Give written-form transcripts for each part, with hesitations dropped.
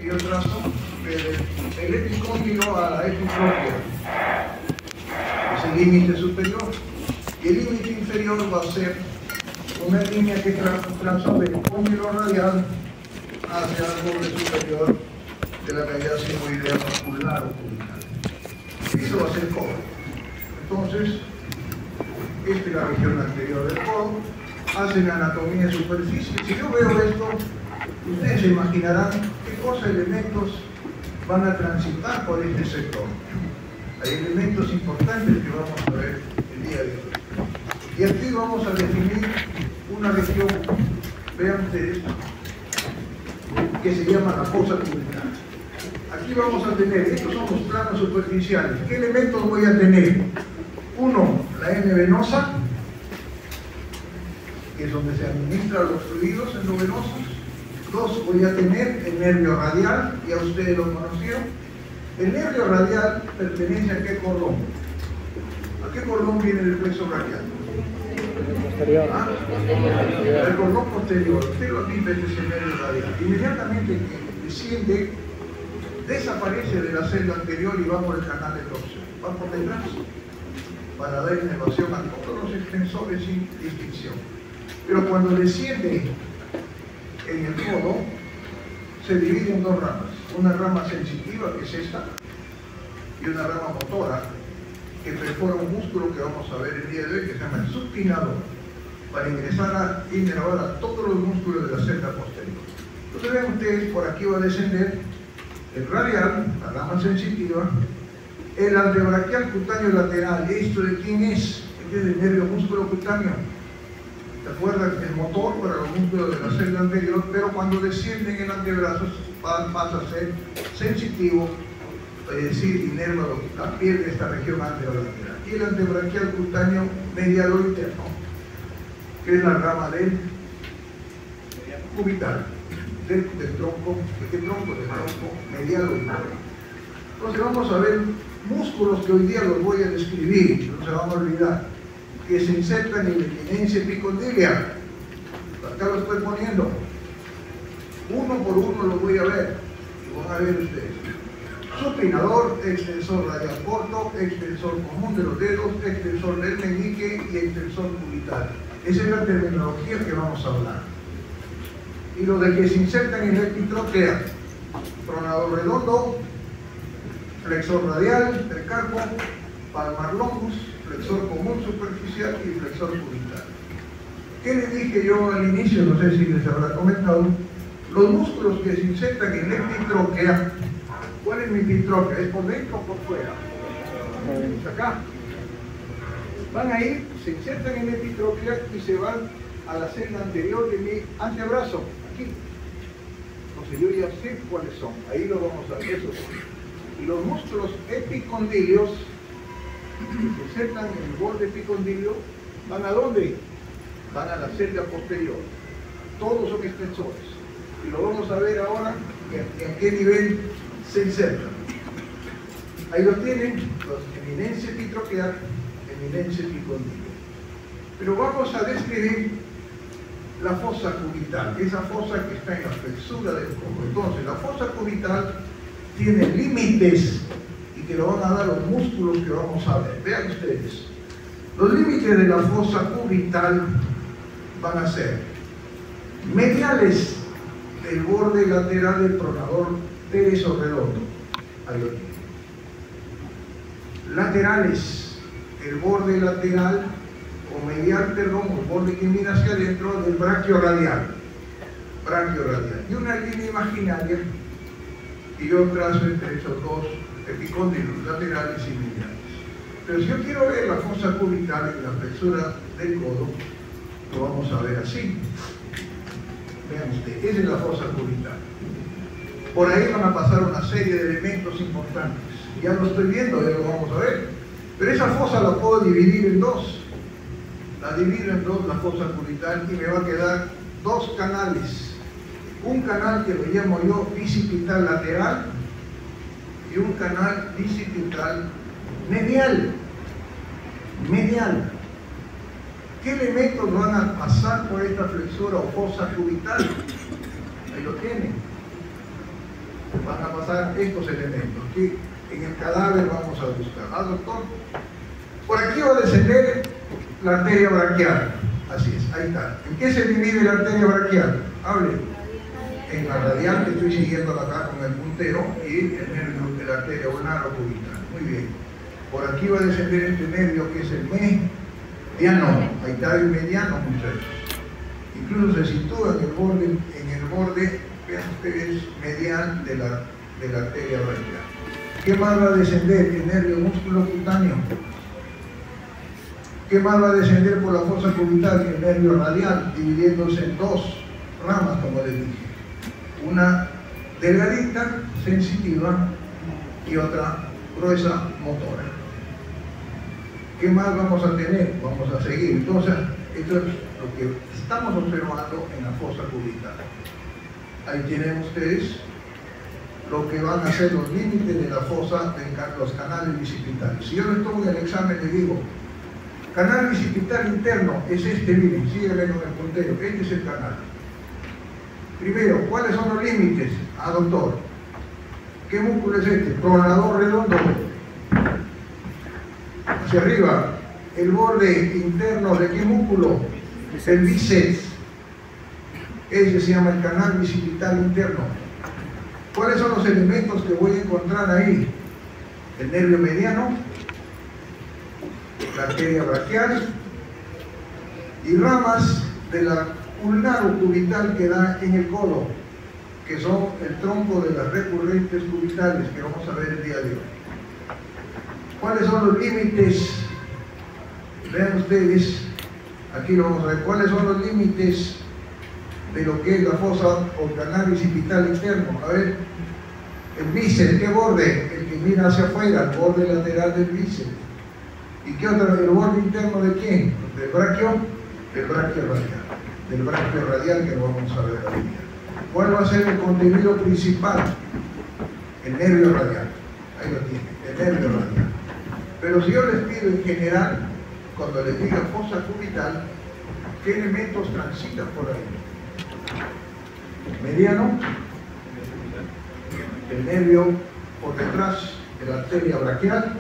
y yo trazo el epicóndilo a la epitropia, es el límite superior, y el límite inferior va a ser una línea que trazo del cóndilo radial hacia el borde superior de la cavidad sigmoidea muscular o cubital. Eso va a ser codo. Entonces, esta es la región anterior del codo. Hacen anatomía de superficie. Si yo veo esto, ustedes se imaginarán qué cosas, elementos van a transitar por este sector. Hay elementos importantes que vamos a ver el día de hoy. Y aquí vamos a definir una región, vean ustedes, que se llama la fosa cubital. Aquí vamos a tener, estos son los planos superficiales. ¿Qué elementos voy a tener? Uno, la N venosa, que es donde se administran los fluidos endovenosos. Dos, voy a tener el nervio radial, ya ustedes lo conocieron. El nervio radial pertenece a qué cordón. ¿A qué cordón viene el plexo braquial? Posterior. ¿Ah? El cordón posterior. Usted lo tiene desde ese nervio radial. Inmediatamente que desciende, desaparece de la celda anterior y va por el canal del óseo. Va por detrás para dar inervación a todos los extensores sin distinción. Pero cuando desciende en el codo, se divide en dos ramas. Una rama sensitiva, que es esta, y una rama motora, que perfora un músculo que vamos a ver el día de hoy, que se llama el supinador, para ingresar a inervar a todos los músculos de la celda posterior. Entonces ven ustedes, por aquí va a descender el radial, la rama sensitiva, el antebraquial cutáneo lateral. ¿Esto de quién es? Este es el nervio músculo cutáneo. ¿Se acuerdan? El motor para los músculos de la celda anterior, pero cuando descienden el antebrazo pasa a ser sensitivo, es decir, inerva la piel de esta región anterolateral. Y el antebraquial cutáneo medial o interno, que es la rama del cubital, del tronco, del tronco medial o interno. Entonces vamos a ver músculos que hoy día los voy a describir, no se van a olvidar, que se insertan en la eminencia epicondiliar. Acá lo estoy poniendo. Uno por uno lo voy a ver. Y van a ver ustedes. Supinador, extensor radial corto, extensor común de los dedos, extensor del meñique y extensor cubital. Esa es la terminología que vamos a hablar. Y los de que se insertan en la epitróclea: pronador redondo, flexor radial del carpo, palmar longus, flexor común superficial y flexor cubital. ¿Qué les dije yo al inicio? No sé si les habrá comentado. Los músculos que se insertan en la epitróclea, ¿cuál es mi epitróclea? ¿Es por dentro o por fuera? Es acá. Van a ir, se insertan en la epitróclea y se van a la celda anterior de mi antebrazo, aquí. Entonces yo ya sé cuáles son, ahí lo vamos a ver, esos son. Y los músculos epicondilios que se insertan en el borde epicondilio, ¿van a dónde? Van a la celda posterior. Todos son extensores. Y lo vamos a ver ahora en qué nivel se insertan. Ahí lo tienen, los eminencia epitróclea, eminencia epicondilio. Pero vamos a describir la fosa cubital, esa fosa que está en la flexura del codo. Entonces, la fosa cubital tiene límites y que lo van a dar los músculos que vamos a ver. Vean ustedes. Los límites de la fosa cubital van a ser mediales del borde lateral del pronador tereso redondo. Ahí lo tienen. Laterales, el borde lateral o medial, perdón, el borde que mira hacia adentro del braquio radial. Braquio radial. Y una línea imaginaria que yo trazo entre esos dos epicóndilos laterales y mediales. Pero si yo quiero ver la fosa cubital en la flexura del codo, lo vamos a ver así. Vean ustedes, esa es la fosa cubital. Por ahí van a pasar una serie de elementos importantes. Ya lo estoy viendo, ya lo vamos a ver. Pero esa fosa la puedo dividir en dos. La divido en dos, la fosa cubital, y me va a quedar dos canales. Un canal que lo llamo yo bicipital lateral y un canal bicipital medial. Medial. ¿Qué elementos van a pasar por esta flexura o fosa cubital? Ahí lo tienen. van a pasar estos elementos que en el cadáver vamos a buscar. ¿Ah, doctor? Por aquí va a descender la arteria braquial. Así es, ahí está. ¿En qué se divide la arteria braquial? Hable. En la radial, que estoy siguiendo acá con el puntero, y el nervio de la arteria ulnar o cubital. Muy bien. Por aquí va a descender este nervio que es el mediano. Ahí está el mediano, muchachos. Incluso se sitúa en el borde, vean ustedes, medial de la arteria braquial. ¿Qué más va a descender? El nervio músculo cutáneo. ¿Qué más va a descender por la fosa cubital? El nervio radial, dividiéndose en dos ramas, como les dije. Una delgadita, sensitiva, y otra gruesa, motora. ¿Qué más vamos a tener? Vamos a seguir. Entonces, esto es lo que estamos observando en la fosa cubital. Ahí tienen ustedes lo que van a ser los límites de la fosa de los canales bicipitales. Si yo les tomo en el examen, les digo, canal bicipital interno es este, miren, sígueme con el puntero, este es el canal. Primero, ¿cuáles son los límites? Ah, doctor, ¿qué músculo es este? Pronador redondo. Hacia arriba, el borde interno de qué músculo? El bíceps. Ese se llama el canal bicipital interno. ¿Cuáles son los elementos que voy a encontrar ahí? El nervio mediano, la arteria braquial y ramas de la ulnar o cubital que da en el codo, que son el tronco de las recurrentes cubitales que vamos a ver el día de hoy. ¿Cuáles son los límites? Vean ustedes, aquí lo vamos a ver. ¿Cuáles son los límites de lo que es la fosa o canal bicipital interno? A ver, el bíceps, ¿qué borde? El que mira hacia afuera, el borde lateral del bíceps. ¿Y qué otro? ¿El borde interno de quién? ¿Del brachio? Del brachio radial. Del brachio radial, que lo vamos a ver hoy día. ¿Cuál va a ser el contenido principal? El nervio radial. Ahí lo tiene, el nervio radial. Pero si yo les pido en general, cuando les diga fosa cubital, ¿qué elementos transitan por ahí? Mediano, el nervio por detrás de la arteria braquial,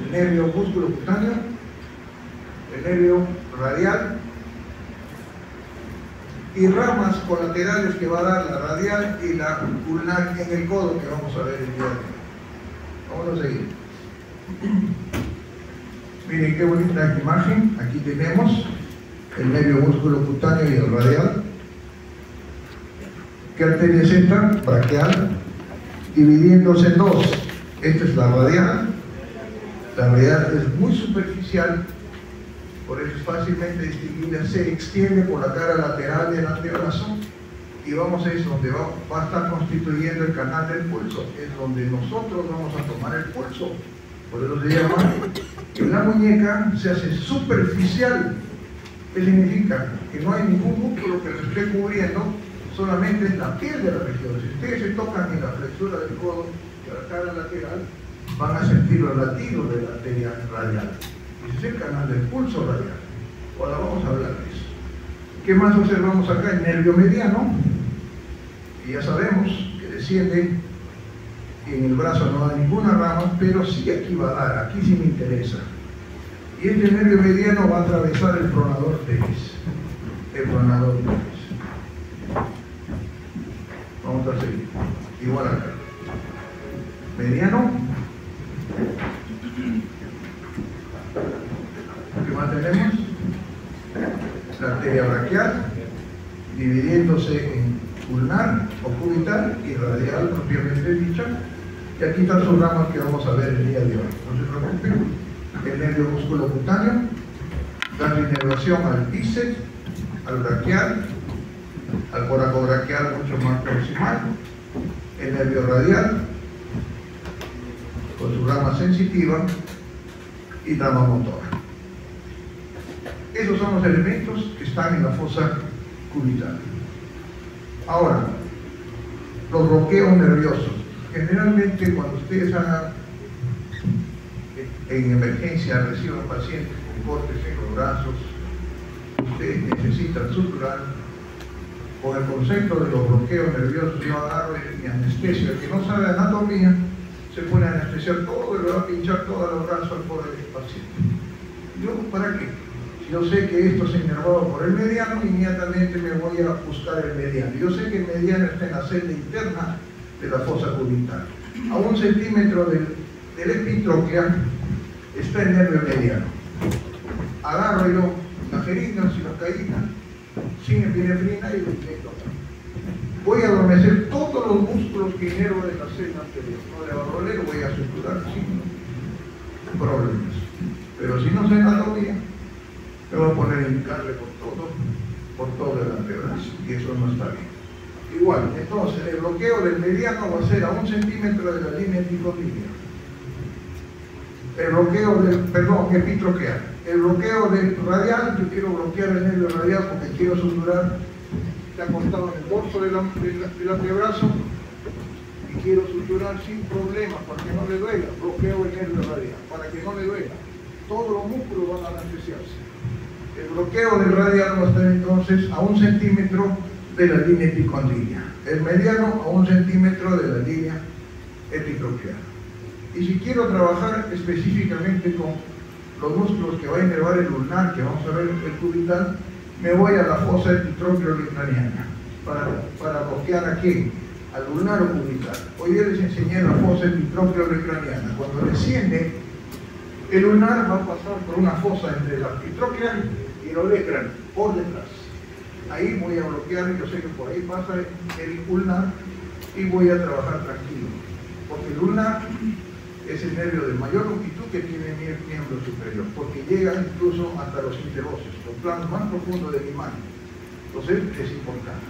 el nervio músculo cutáneo, el nervio radial y ramas colaterales que va a dar la radial y la ulnar en el codo, que vamos a ver el día de hoy. Vamos a seguir. Miren qué bonita imagen. Aquí tenemos el nervio músculo cutáneo y el radial. ¿Qué arteria es esta? Braquial, dividiéndose en dos. Esta es la radial. La radial es muy superficial, por eso es fácilmente distinguible. Se extiende por la cara lateral del antebrazo y vamos a ir donde va a estar constituyendo el canal del pulso. Es donde nosotros vamos a tomar el pulso. Por eso se llama que la muñeca se hace superficial. ¿Qué significa? Que no hay ningún músculo que lo esté cubriendo, solamente es la piel de la región. Si ustedes se tocan en la flexura del codo y la cara lateral, van a sentir los latidos de la arteria radial. Ese es el canal del pulso radial. Ahora vamos a hablar de eso. ¿Qué más observamos acá? El nervio mediano, y ya sabemos que desciende. En el brazo no da ninguna rama, pero sí aquí va a dar, aquí sí me interesa. Y este nervio mediano va a atravesar el pronador teres. El pronador teres. Vamos a seguir. Igual acá. Mediano. ¿Qué más tenemos? La arteria braquial, dividiéndose en ulnar o cubital y radial propiamente dicha. Y aquí están sus ramas que vamos a ver el día de hoy. No se preocupen. El nervio músculo cutáneo, da inervación al bíceps, al braquial, al coracobraquial mucho más proximal, el nervio radial, con su rama sensitiva y rama motora. Esos son los elementos que están en la fosa cubital. Ahora, los bloqueos nerviosos. Generalmente cuando ustedes hagan en emergencia, reciban pacientes con cortes en los brazos, ustedes necesitan suturar, con el concepto de los bloqueos nerviosos, yo agarro mi anestesio. El que no sabe anatomía se pone a anestesiar todo y le va a pinchar todos los brazos al pobre paciente. ¿Yo para qué? Si yo sé que esto se inervado por el mediano, inmediatamente me voy a buscar el mediano. Yo sé que el mediano está en la celda interna de la fosa cubital. A 1 centímetro del epitróclea está el nervio mediano. Agarro yo la jeringa, silocaína, sin epinefrina y lo inyecto. Voy a adormecer todos los músculos que inervan de la celda anterior. No le va a doler, voy a suturar sin problemas. Pero si no sé anatomía, me voy a poner a indicarle por todo el antebrazo, y eso no está bien. Igual, entonces el bloqueo del mediano va a ser a 1 centímetro de la línea epicondílica. El bloqueo del, epitróclea. El bloqueo del radial, yo quiero bloquear el nervio radial porque quiero suturar, está acostado en el dorso del antebrazo y quiero suturar sin problemas para que no le duela. Bloqueo el nervio radial para que no le duela. Todos los músculos van a anestesiarse. El bloqueo del radial va a estar entonces a 1 centímetro de la línea epicondílica. El mediano a 1 centímetro de la línea epitróclea. Y si quiero trabajar específicamente con los músculos que va a inervar el ulnar, que vamos a ver el cubital, me voy a la fosa epitrócleo-ucraniana para bloquear aquí, al ulnar o cubital. Hoy día les enseñé la fosa epitrócleo-ucraniana. Cuando desciende, el ulnar va a pasar por una fosa entre la epitróclea y el olecrán, por detrás. Ahí voy a bloquear, yo sé que por ahí pasa el ulnar y voy a trabajar tranquilo. Porque el ulnar es el nervio de mayor longitud que tiene mi miembro superior, porque llega incluso hasta los interóseos, los planos más profundos del imán. Entonces es importante.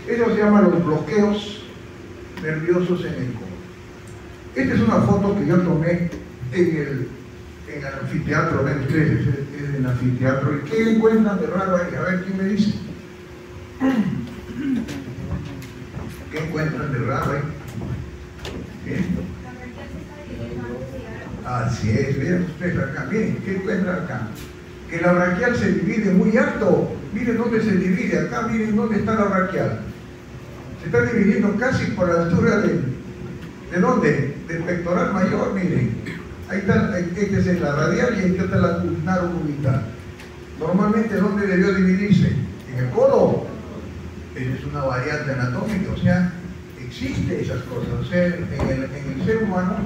Eso se llama los bloqueos nerviosos en el codo. Esta es una foto que yo tomé en el anfiteatro, ven ustedes, es el anfiteatro. ¿Y qué encuentran de raro ahí? A ver, ¿quién me dice? ¿Qué encuentran de raro ahí? ¿Bien? Así es, vean ustedes acá, miren, ¿qué encuentran acá? Que la braquial se divide muy alto. Miren dónde se divide, acá miren dónde está la braquial. Se está dividiendo casi por la altura ¿de dónde? Del pectoral mayor, miren. Ahí está, esta es la radial y ahí está la ulnar cubital. Normalmente, ¿dónde debió dividirse? En el codo. Esa es una variante anatómica, o sea, existe esas cosas. O sea, en el ser humano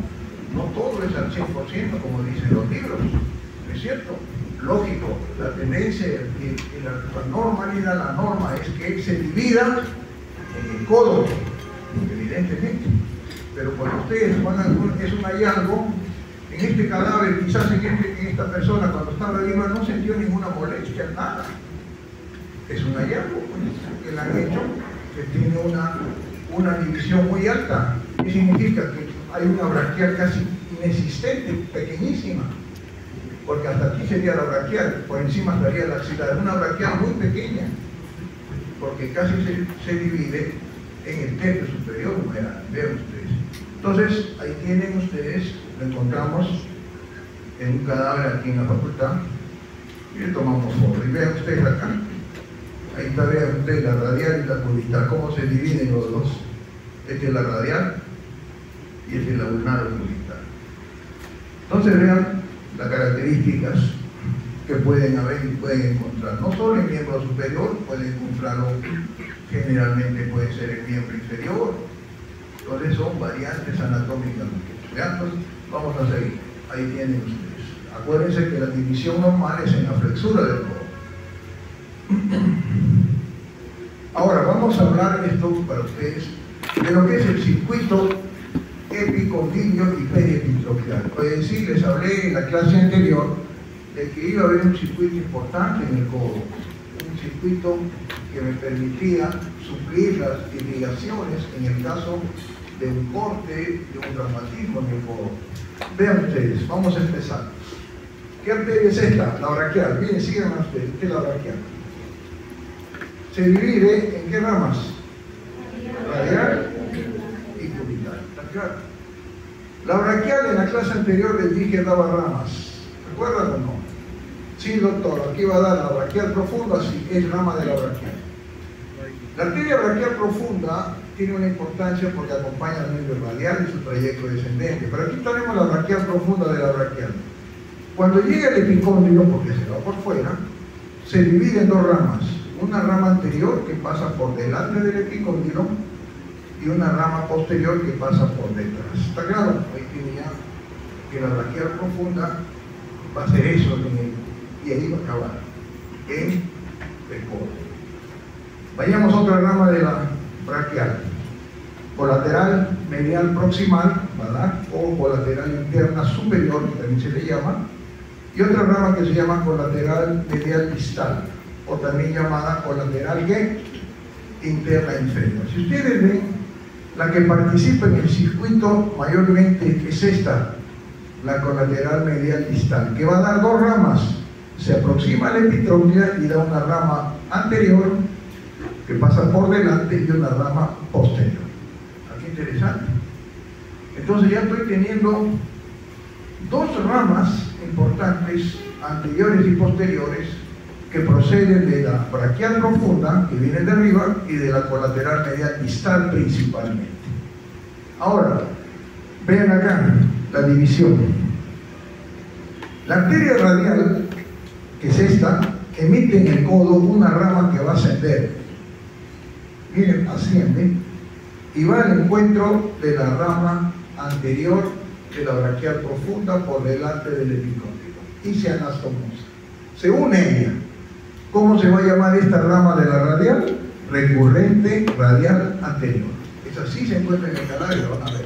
no todo es al 100%, como dicen los libros, ¿no es cierto? Lógico, la tendencia y la normalidad, la norma es que se divida en el codo, evidentemente. Pero cuando ustedes van a, es un hallazgo, en este cadáver, quizás en esta persona cuando estaba viva no sintió ninguna molestia, nada. Es un hallazgo que le han hecho, que tiene una división muy alta. ¿Qué significa? Que hay una braquial casi inexistente, pequeñísima, porque hasta aquí sería la braquial, por encima estaría la axilar, una braquial muy pequeña, porque casi se divide en el tercio superior, vean ustedes. Entonces, ahí tienen ustedes, lo encontramos en un cadáver aquí en la facultad, y le tomamos foto, y vean ustedes acá, ahí está, vean ustedes la radial y la cubital, cómo se dividen los dos. Esta es la radial, y es el ulnar cubital. Entonces vean las características que pueden haber y pueden encontrar. No solo el miembro superior, pueden encontrarlo, generalmente puede ser el miembro inferior. Entonces son variantes anatómicas. Vean, pues, vamos a seguir. Ahí tienen ustedes. Acuérdense que la división normal es en la flexura del codo. Ahora vamos a hablar esto para ustedes de lo que es el circuito epicondilio y periepitróclear. Es decir, les hablé en la clase anterior de que iba a haber un circuito importante en el codo, un circuito que me permitía suplir las irrigaciones en el caso de un corte, de un traumatismo en el codo. Vean ustedes, vamos a empezar. ¿Qué arteria es esta? La braquial. Miren, síganme ustedes, ¿qué es la braquial? Se divide en qué ramas? Radial y cubital. ¿Está claro? La braquial en la clase anterior les dije daba ramas. ¿Recuerdan o no? Sí, doctor, aquí va a dar la braquial profunda, sí, es rama de la braquial. La arteria braquial profunda tiene una importancia porque acompaña al nervio radial y su trayecto descendente. Pero aquí tenemos la braquial profunda de la braquial. Cuando llega el epicóndilo, porque se va por fuera, se divide en dos ramas. Una rama anterior que pasa por delante del epicóndilo y una rama posterior que pasa por detrás. ¿Está claro? Ahí tiene ya que la braquial profunda va a ser eso y ahí va a acabar en el codo. Vayamos a otra rama de la braquial. Colateral medial proximal, ¿verdad? O colateral interna superior, también se le llama. Y otra rama que se llama colateral medial distal, o también llamada colateral ¿qué? Interna inferior. Si ustedes ven, la que participa en el circuito mayormente es esta, la colateral medial distal, que va a dar dos ramas. Se aproxima a la epitróclea y da una rama anterior que pasa por delante y una rama posterior. Aquí interesante. Entonces ya estoy teniendo dos ramas importantes, anteriores y posteriores, que proceden de la braquial profunda, que viene de arriba, y de la colateral medial distal principalmente. Ahora, vean acá la división. La arteria radial, que es esta, emite en el codo una rama que va a ascender. Miren, asciende y va al encuentro de la rama anterior de la braquial profunda por delante del epicóndilo y se anastomosa. Se une ella. ¿Cómo se va a llamar esta rama de la radial? Recurrente radial anterior. Es así, se encuentra en el cadáver, van a ver.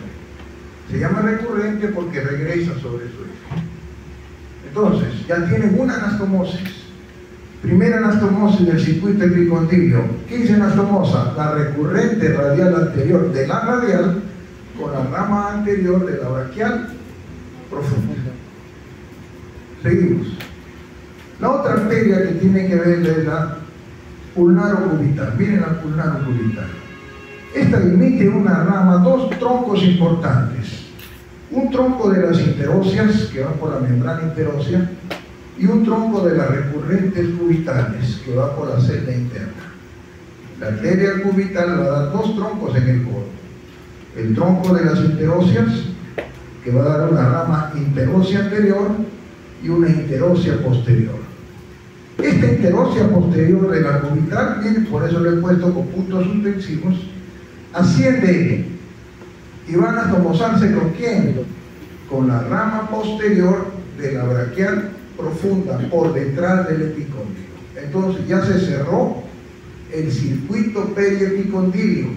Se llama recurrente porque regresa sobre su eje. Entonces, ya tienen una anastomosis. Primera anastomosis del circuito epicondilio. ¿Qué es anastomosa? La recurrente radial anterior de la radial con la rama anterior de la braquial profunda. Seguimos. La otra arteria que tiene que ver es la pulnaro-cubital. Miren la pulnaro-cubital. Esta emite una rama, dos troncos importantes. Un tronco de las interóseas, que va por la membrana interósea, y un tronco de las recurrentes cubitales, que va por la celda interna. La arteria cubital va a dar dos troncos en el codo. El tronco de las interóseas, que va a dar una rama interósea anterior y una interósea posterior. Esta interósea posterior de la cubital, miren, por eso lo he puesto con puntos suspensivos, asciende y van a anastomosarse ¿con quién? Con la rama posterior de la braquial profunda por detrás del epicóndilo. Entonces ya se cerró el circuito periepicondilio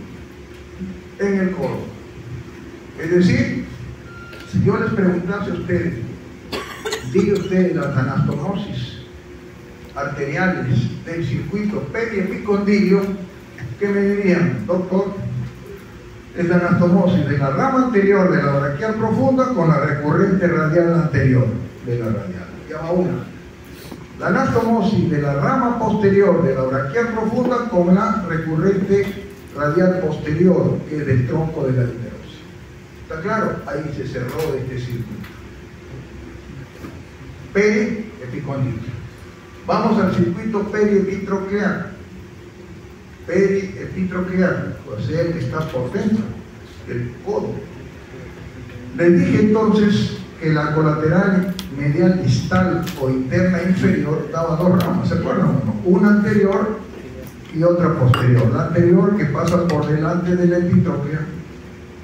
en el codo. Es decir, si yo les preguntase a ustedes, diga ustedes las anastomosis arteriales del circuito periepicondilio, ¿qué me dirían, doctor? Es la anastomosis de la rama anterior de la braquial profunda con la recurrente radial anterior de la radial. Ya va una. La anastomosis de la rama posterior de la braquial profunda con la recurrente radial posterior, que es del tronco de la interósea. ¿Está claro? Ahí se cerró este circuito. Periepicondilio. Vamos al circuito periepitroclear. Periepitroclear, o sea, el que está por dentro del codo. Les dije entonces que la colateral medial distal o interna inferior daba dos ramas, ¿se acuerdan? Una anterior y otra posterior. La anterior que pasa por delante de la epitróclea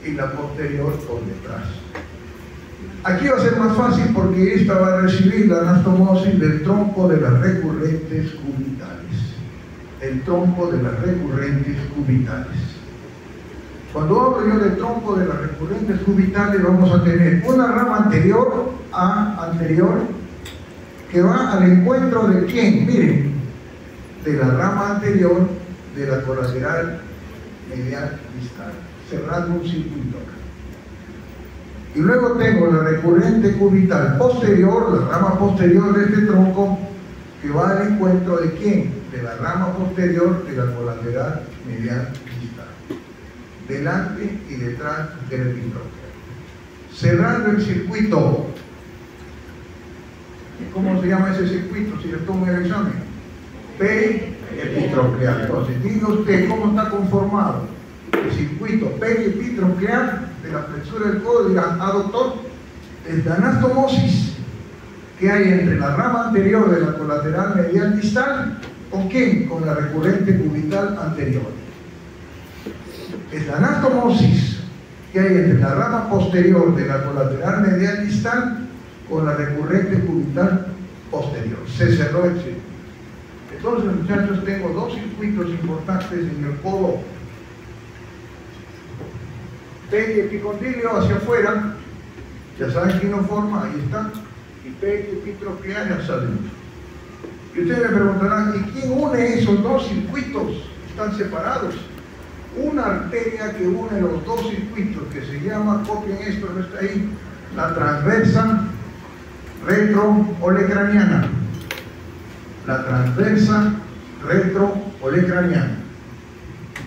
y la posterior por detrás. Aquí va a ser más fácil porque esta va a recibir la anastomosis del tronco de las recurrentes cubitales. El tronco de las recurrentes cubitales. Cuando hablo yo del tronco de las recurrentes cubitales, vamos a tener una rama anterior, anterior, que va al encuentro de ¿quién? Miren, de la rama anterior de la colateral medial distal, cerrando un circuito acá. Y luego tengo la recurrente cubital posterior, la rama posterior de este tronco, que va al encuentro de ¿quién? De la rama posterior de la colateral medial distal, delante y detrás del epitrócleo. Cerrando el circuito. ¿Cómo se llama ese circuito? Si les tomo el examen. epitroclear. Entonces, diga usted cómo está conformado el circuito periepítroclear de la flexura del codo. Dirá, ah, doctor, desde anastomosis que hay entre la rama anterior de la colateral medial distal, ¿con quién? Con la recurrente cubital anterior. Es la anastomosis que hay entre la rama posterior de la colateral medial distal con la recurrente cubital posterior. Se cerró el círculo. Entonces, muchachos, tengo dos circuitos importantes en el codo. Periepicondilio hacia afuera, ya saben que no forma, ahí está, y periepítroclear hacia adentro. Y ustedes me preguntarán, ¿y quién une esos dos circuitos? Están separados. Una arteria que une los dos circuitos, que se llama, copien esto, no está ahí, la transversa retro-olecraniana. La transversa retro-olecraniana.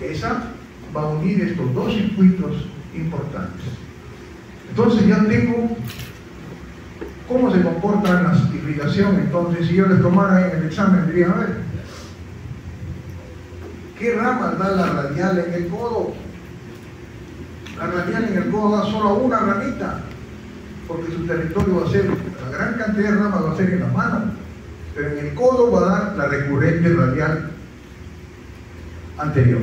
Esa va a unir estos dos circuitos importantes. Entonces ya tengo cómo se comporta la irrigación. Entonces, si yo les tomara en el examen, dirían, a ver, ¿qué rama da la radial en el codo? La radial en el codo da solo una ramita, porque su territorio va a ser, la gran cantidad de ramas va a ser en la mano, pero en el codo va a dar la recurrente radial anterior.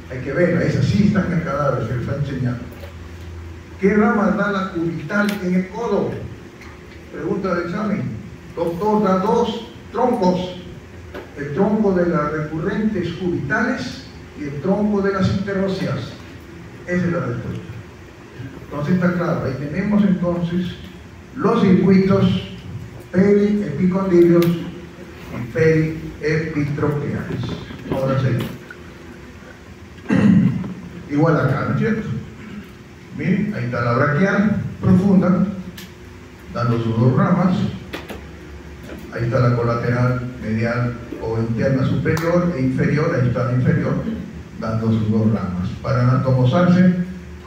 Hay que verla, esa sí está en el cadáver, se le está enseñando. ¿Qué rama da la cubital en el codo? Pregunta del examen. Doctor, da dos troncos. El tronco de las recurrentes cubitales y el tronco de las interóseas. Esa es la respuesta. Entonces está claro, ahí tenemos entonces los circuitos periepicondilios y periepitrocleares. Ahora sí. Igual acá, ¿no es cierto? Miren, ahí está la braquial profunda, dando sus dos ramas. Ahí está la colateral medial o interna superior e inferior, ahí está la inferior, dando sus dos ramas. Para anatomosarse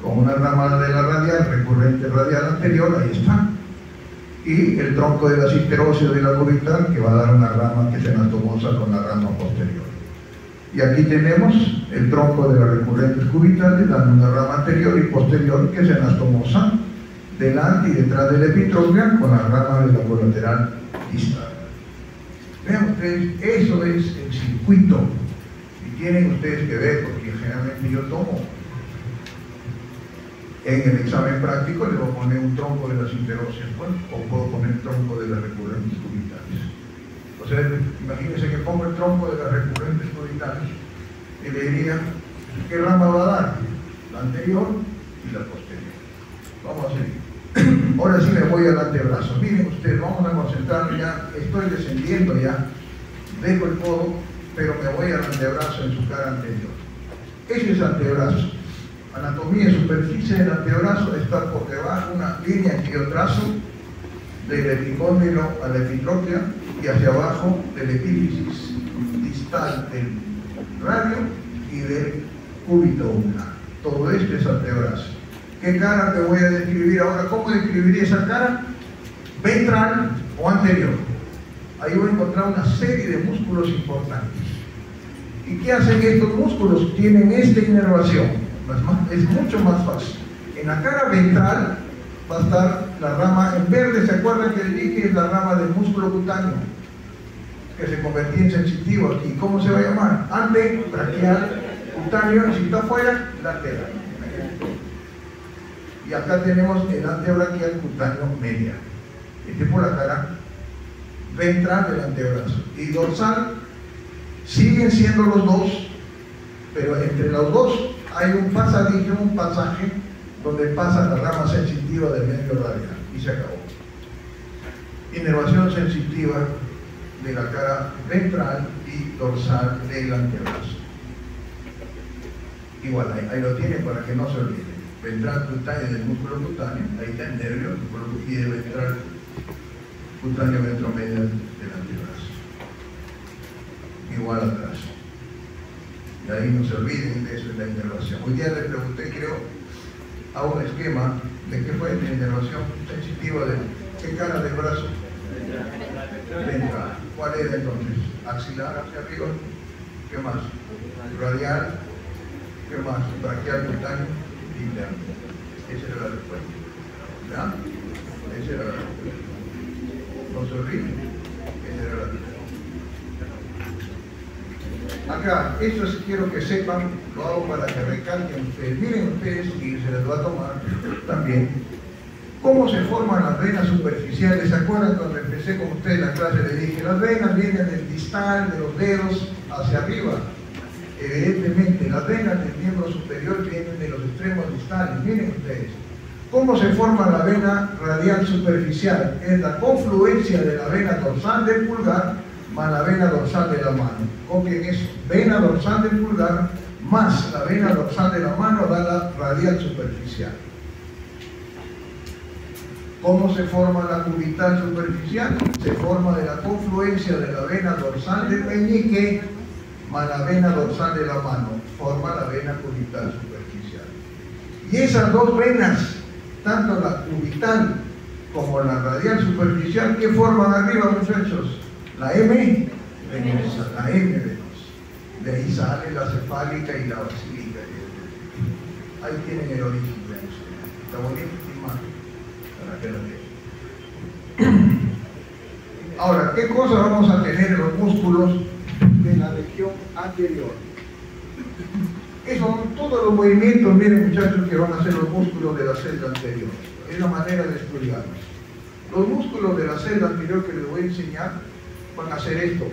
con una rama de la radial, recurrente radial anterior, ahí está. Y el tronco de la cisterosis de la cubital, que va a dar una rama que se anatomosa con la rama posterior. Y aquí tenemos el tronco de las recurrentes cubitales, dando una rama anterior y posterior que se anastomosa delante y detrás del epitroclea con la rama de la colateral distal. Vean ustedes, eso es el circuito. Y tienen ustedes que ver, porque generalmente yo tomo en el examen práctico, le voy a poner un tronco de las interóseas, bueno, o puedo poner tronco de las recurrentes cubitales. O sea, imagínense que pongo el tronco de las recurrentes cubitales y le diría, ¿qué rama va a dar? La anterior y la posterior. Vamos a seguir. Ahora sí me voy al antebrazo. Miren ustedes, vamos a concentrarnos ya, estoy descendiendo ya, dejo el codo, pero me voy al antebrazo en su cara anterior. Ese es antebrazo. Anatomía y superficie del antebrazo está por debajo una línea que yo trazo del epicóndilo a la epitroclea y hacia abajo del epífisis distal del radio y del cúbito ulnar. Todo esto es antebrazo. ¿Qué cara te voy a describir ahora? ¿Cómo describiría esa cara? ¿Ventral o anterior? Ahí voy a encontrar una serie de músculos importantes. ¿Y qué hacen estos músculos? Tienen esta inervación. Es mucho más fácil. En la cara ventral va a estar la rama en verde. ¿Se acuerdan que dije? Es la rama del músculo cutáneo, que se convertía en sensitivo aquí. ¿Cómo se va a llamar? Ante, braquial, cutáneo, y si está afuera, lateral. Y acá tenemos el antebraquial cutáneo medial. Este por la cara ventral del antebrazo. Y dorsal siguen siendo los dos, pero entre los dos hay un pasadillo, un pasaje donde pasa la rama sensitiva del medio radial y se acabó. Inervación sensitiva de la cara ventral y dorsal del antebrazo. Igual, ahí lo tienen para que no se olviden. Ventral cutáneo del músculo cutáneo, ahí está el nervio, y el ventral cutáneo ventromedial del antebrazo. Igual atrás. Y ahí no se olviden de eso, de la inervación. Hoy día les pregunté, creo, a un esquema de qué fue la inervación sensitiva de qué cara del brazo. Ventral. ¿Cuál era entonces? Axilar hacia arriba. ¿Qué más? Radial. ¿Qué más? Braquial, cutáneo, interno. Esa era la respuesta. ¿Ya? Esa era la respuesta. No se olviden. Esa era la respuesta. Acá, esto sí quiero que sepan, lo hago para que recalquen ustedes. Miren ustedes, y se les va a tomar también, cómo se forman las venas superficiales. ¿Se acuerdan cuando empecé con ustedes la clase? Les dije, las venas vienen del distal, de los dedos, hacia arriba. Evidentemente, las venas del miembro superior vienen de los extremos distales. Miren ustedes, ¿cómo se forma la vena radial superficial? Es la confluencia de la vena dorsal del pulgar más la vena dorsal de la mano. Copien eso. Vena dorsal del pulgar más la vena dorsal de la mano da la radial superficial. ¿Cómo se forma la cubital superficial? Se forma de la confluencia de la vena dorsal del meñique más la vena dorsal de la mano. Forma la vena cubital superficial. Y esas dos venas, tanto la cubital como la radial superficial, ¿qué forman arriba, muchachos? La M venosa, la M venosa. De ahí sale la cefálica y la basílica. Ahí tienen el origen. Está bonito, imagen, para que la vean. Ahora, ¿qué cosas vamos a tener en los músculos de la región anterior? Esos son todos los movimientos, miren muchachos, que van a hacer los músculos de la celda anterior. Es la manera de estudiarlos. Los músculos de la celda anterior que les voy a enseñar van a hacer esto: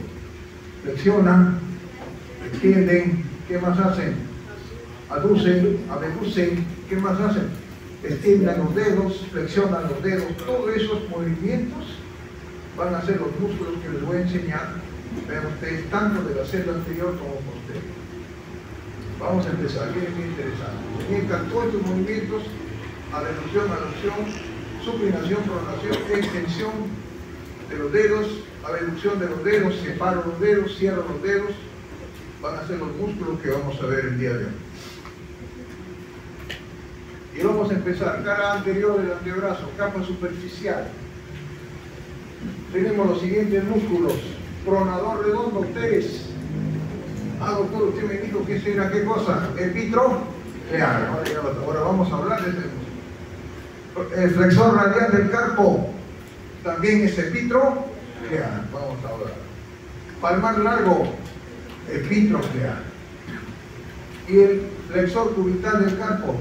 flexionan, extienden, ¿qué más hacen? Aducen, abducen, ¿qué más hacen? Extiendan los dedos, flexionan los dedos. Todos esos movimientos van a ser los músculos que les voy a enseñar. Vean ustedes, tanto de la celda anterior como posterior. Vamos a empezar, bien interesante. Se niegan todos estos movimientos: aducción, supinación, pronación, extensión de los dedos, abducción de los dedos, separo los dedos, cierro los dedos. Van a ser los músculos que vamos a ver el día de hoy. Y vamos a empezar. Cara anterior del antebrazo, capa superficial. Tenemos los siguientes músculos: pronador redondo, ustedes. Doctor, usted me dijo que ese era qué cosa, epitróclear. Ahora vamos a hablar de ese músculo. El flexor radial del carpo también es epitróclear. Vamos a hablar. Palmar largo, epitróclear. Y el flexor cubital del carpo,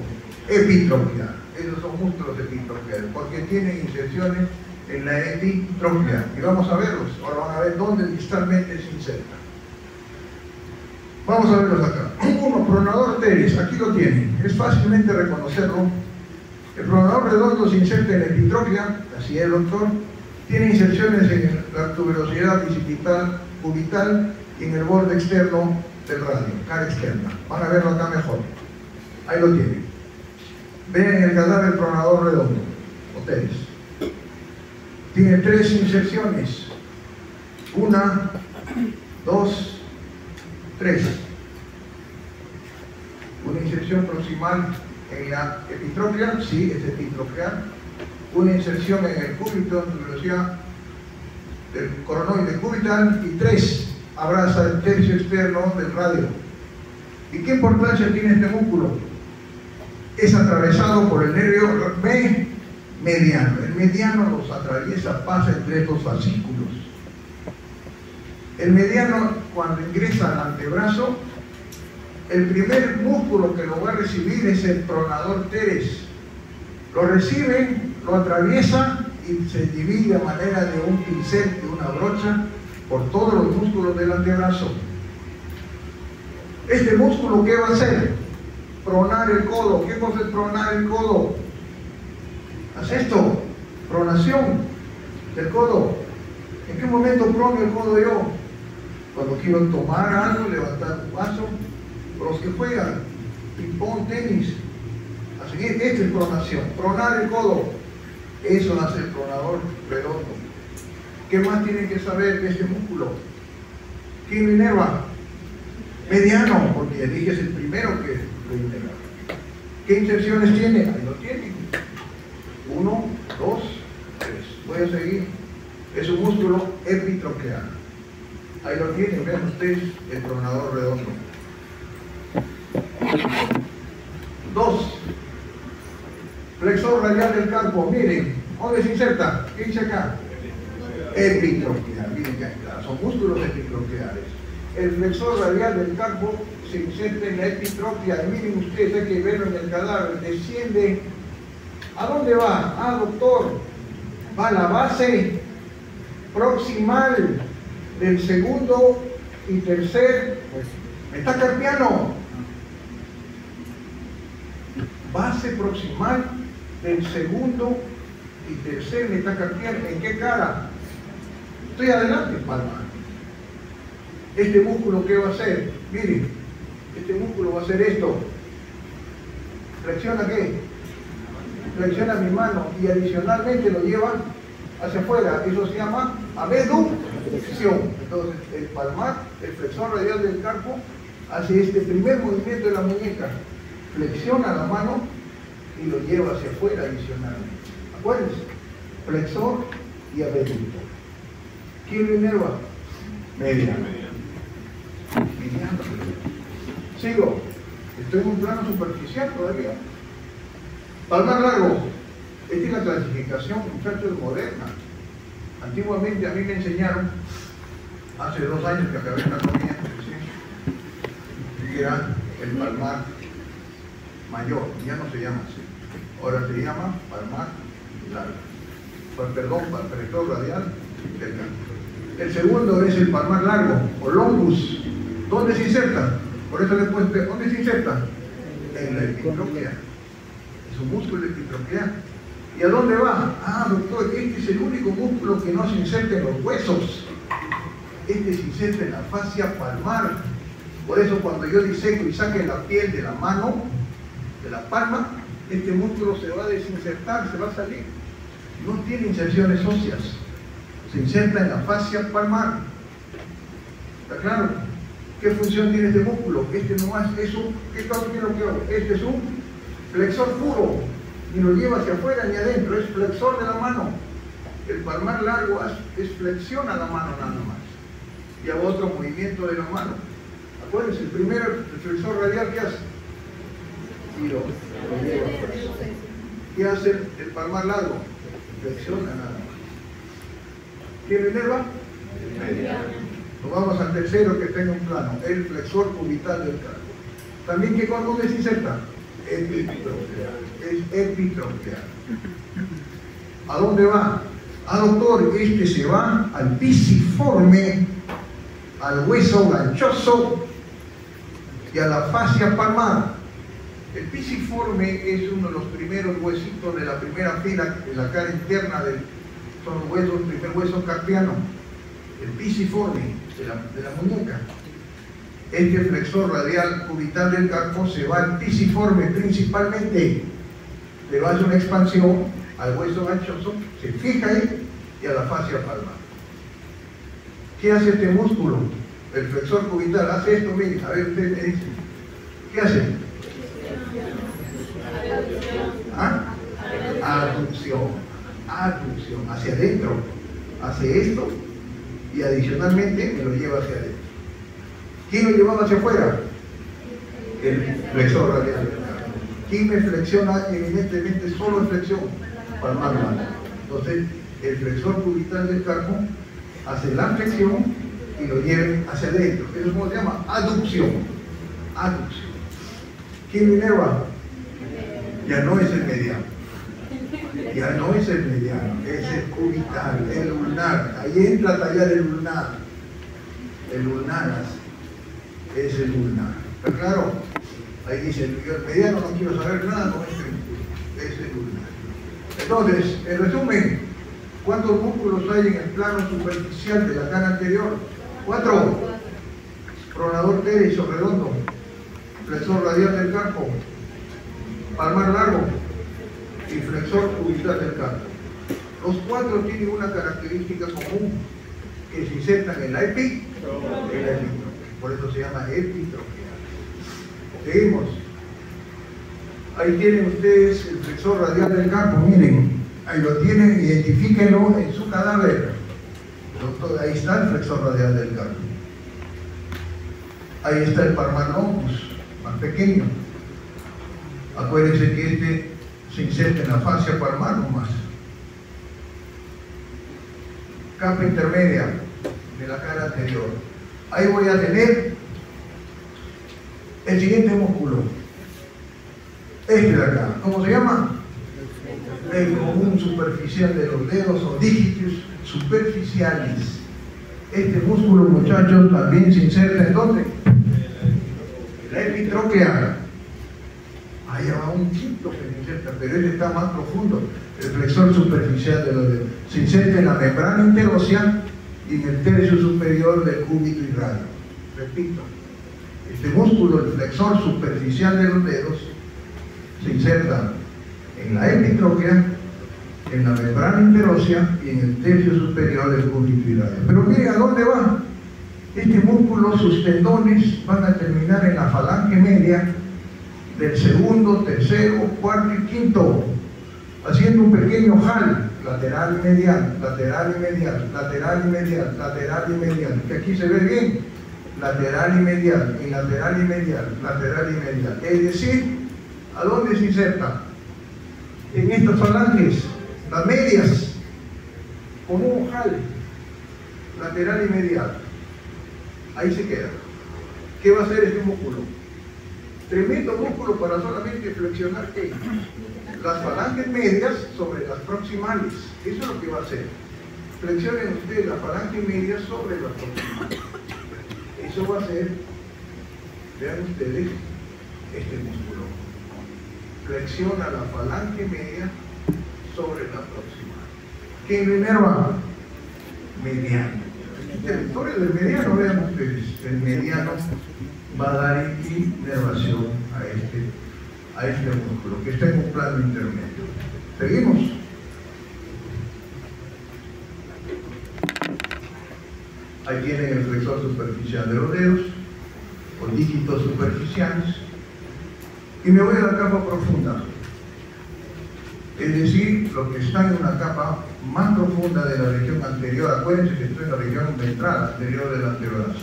epitróclear. Esos son músculos epitrócleares porque tienen inserciones en la epitróclea. Y vamos a verlos. Ahora van a ver dónde distalmente se inserta. Vamos a verlos acá. Uno, pronador teres, aquí lo tienen. Es fácilmente reconocerlo. El pronador redondo se inserta en la epitróclea, así es, doctor. Tiene inserciones en la tuberosidad bicipital, cubital y en el borde externo del radio, cara externa. Van a verlo acá mejor. Ahí lo tienen. Ven el cadáver pronador redondo, o teres. Tiene 3 inserciones. 1, 2, 3. Una inserción proximal en la epitróclea, sí, es epitróclear. Una inserción en el cúbito, en la velocidad del coronoide cubital, y 3, abraza el tercio externo del radio. ¿Y qué importancia tiene este músculo? Es atravesado por el nervio mediano. El mediano los atraviesa, pasa entre estos fascículos. El mediano, cuando ingresa al antebrazo, el primer músculo que lo va a recibir es el pronador teres. Lo recibe, lo atraviesa y se divide a manera de un pincel, de una brocha, por todos los músculos del antebrazo. Este músculo, ¿qué va a hacer? Pronar el codo. ¿Qué cosa es pronar el codo? Haz esto, pronación del codo. ¿En qué momento prono el codo yo? Cuando quiero tomar algo, levantar un vaso. Los que juegan ping-pong, tenis, así esta es pronación. Pronar el codo, eso hace el pronador redondo. ¿Qué más tienen que saber de este músculo? ¿Quién lo inerva? Mediano, porque dije es el primero que lo inerva. ¿Qué inserciones tiene? Ahí lo tienen. 1, 2, 3. Voy a seguir. Es un músculo epitróclear. Ahí lo tienen, vean ustedes el tronador redondo. 2. Flexor radial del carpo. Miren, ¿dónde se inserta? ¿Qué dice acá? Epitroqueal. Miren que acá son músculos epitroqueales. El flexor radial del carpo se inserta en la epitroclea. Y miren ustedes, hay que verlo en el cadáver. Desciende. ¿A dónde va? Ah, doctor. Va a la base proximal del segundo y tercer metacarpiano. Base proximal del segundo y tercer metacarpiano. ¿En qué cara? Estoy adelante, palma. Este músculo, ¿qué va a hacer? Miren, este músculo va a hacer esto. Flexiona ¿qué? Flexiona mi mano y adicionalmente lo lleva hacia afuera. Eso se llama abducción. Entonces, el palmar, el flexor radial del carpo, hace este primer movimiento de la muñeca. Flexiona la mano y lo lleva hacia afuera adicionalmente. Acuérdense, flexor y abductor. ¿Quién lo inerva? Mediano. Sigo. Estoy en un plano superficial todavía. Palmar largo. Esta es la clasificación, muchachos, moderna. Antiguamente a mí me enseñaron, hace 2 años que acabé en la economía, que era el palmar mayor. Ya no se llama así. Ahora se llama palmar largo. Perdón, flexor radial del carpo. El segundo es el palmar largo, o longus. ¿Dónde se inserta? Por eso le he puesto, ¿dónde se inserta? En la epitroquea. Es un músculo epitroqueal. ¿Y a dónde va? Ah, doctor, este es el único músculo que no se inserta en los huesos. Este se inserta en la fascia palmar. Por eso cuando yo diseco y saque la piel de la mano, de la palma, este músculo se va a desinsertar, se va a salir. No tiene inserciones óseas. Se inserta en la fascia palmar. ¿Está claro? ¿Qué función tiene este músculo? Este nomás es un, ¿qué es lo que hago? Este es un flexor puro, ni lo lleva hacia afuera ni adentro, es flexor de la mano. El palmar largo es flexiona la mano nada más. Y hago otro movimiento de la mano. Acuérdense, el primero, el flexor radial, ¿qué hace? Y lo lleva a flexor. ¿Qué hace el palmar largo? Flexiona nada más. ¿Quién lo inerva? Mediano. Nos vamos al tercero que está en un plano, el flexor cubital del carpo. También, ¿qué dónde se inserta? Epitroqueal. Es epitroqueal. ¿A dónde va? Ah, doctor, este se va al pisiforme, al hueso ganchoso y a la fascia palmar. El pisiforme es uno de los primeros huesitos de la primera fila, de la cara interna son los huesos, el primer hueso carpiano. El pisiforme de la muñeca. Este flexor radial cubital del carpo se va al pisiforme principalmente. Le va a hacer una expansión al hueso ganchoso, se fija ahí y a la fascia palmar. ¿Qué hace este músculo? El flexor cubital hace esto, miren, a ver, ustedes me dicen. ¿Qué hace? ¿Ah? Aducción. Aducción. Hacia adentro. Hace esto. Y adicionalmente me lo lleva hacia adentro. ¿Quién lo llevaba hacia afuera? El flexor radial. ¿Quién me flexiona? Evidentemente solo en flexión, palmar largo. Entonces, el flexor cubital del carpo hace la flexión y lo lleva hacia adentro. Eso es como se llama aducción. Aducción. ¿Quién lo inerva? Ya no es el mediano. Ya no es el mediano, es el cubital, el ulnar. Ahí entra a tallar el ulnar. El ulnar es el ulnar. ¿Está claro? Ahí dice, el mediano no quiero saber nada con este músculo. Es el ulnar. Entonces, en resumen, ¿cuántos músculos hay en el plano superficial de la cara anterior? 4. Pronador teres o redondo. Flexor radial del carpo. Palmar largo. Y flexor cubital del carpo. Los 4 tienen una característica común, que se insertan en la epitroquea. Por eso se llama epitroquea. Seguimos. Ahí tienen ustedes el flexor radial del carpo, miren, ahí lo tienen, identifíquenlo en su cadáver. Ahí está el flexor radial del carpo. Ahí está el palmar longus, más pequeño. Acuérdense que este se inserta en la fascia palmar nomás. Capa intermedia de la cara anterior. Ahí voy a tener el siguiente músculo. Este de acá. ¿Cómo se llama? El común superficial de los dedos o dígitos superficiales. Este músculo, muchachos, también se inserta ¿en dónde? En la epitróclea. Ahí va un quinto que se inserta, pero este está más profundo. El flexor superficial de los dedos. Se inserta en la membrana interósea y en el tercio superior del cúbito y radio. Repito, este músculo, el flexor superficial de los dedos, se inserta en la epitróclea, en la membrana interósea y en el tercio superior del cúbito y radio. Pero miren a dónde va. Este músculo, sus tendones van a terminar en la falange media del segundo, tercero, cuarto y quinto, haciendo un pequeño jal, lateral y medial, lateral y medial, lateral y medial, lateral y medial, que aquí se ve bien, lateral y medial, y lateral y medial, lateral y medial. Es decir, ¿a dónde se inserta? En estas falanges, las medias, como un jal, lateral y medial. Ahí se queda. ¿Qué va a hacer este músculo? Tremendo músculo para solamente flexionar ¿qué? Las falanges medias sobre las proximales. Eso es lo que va a hacer. Flexionen ustedes las falanges medias sobre las proximales. Eso va a hacer, vean ustedes, este músculo. Flexiona la falange media sobre la proximal. ¿Qué inerva? Mediano. El territorio del mediano, vean ustedes, el mediano va a dar inervación a este músculo, que está en un plano intermedio. ¿Seguimos? Ahí tienen el flexor superficial de los dedos, o dígitos superficiales, y me voy a la capa profunda, es decir, lo que está en una capa más profunda de la región anterior. Acuérdense que estoy en la región ventral anterior del antebrazo.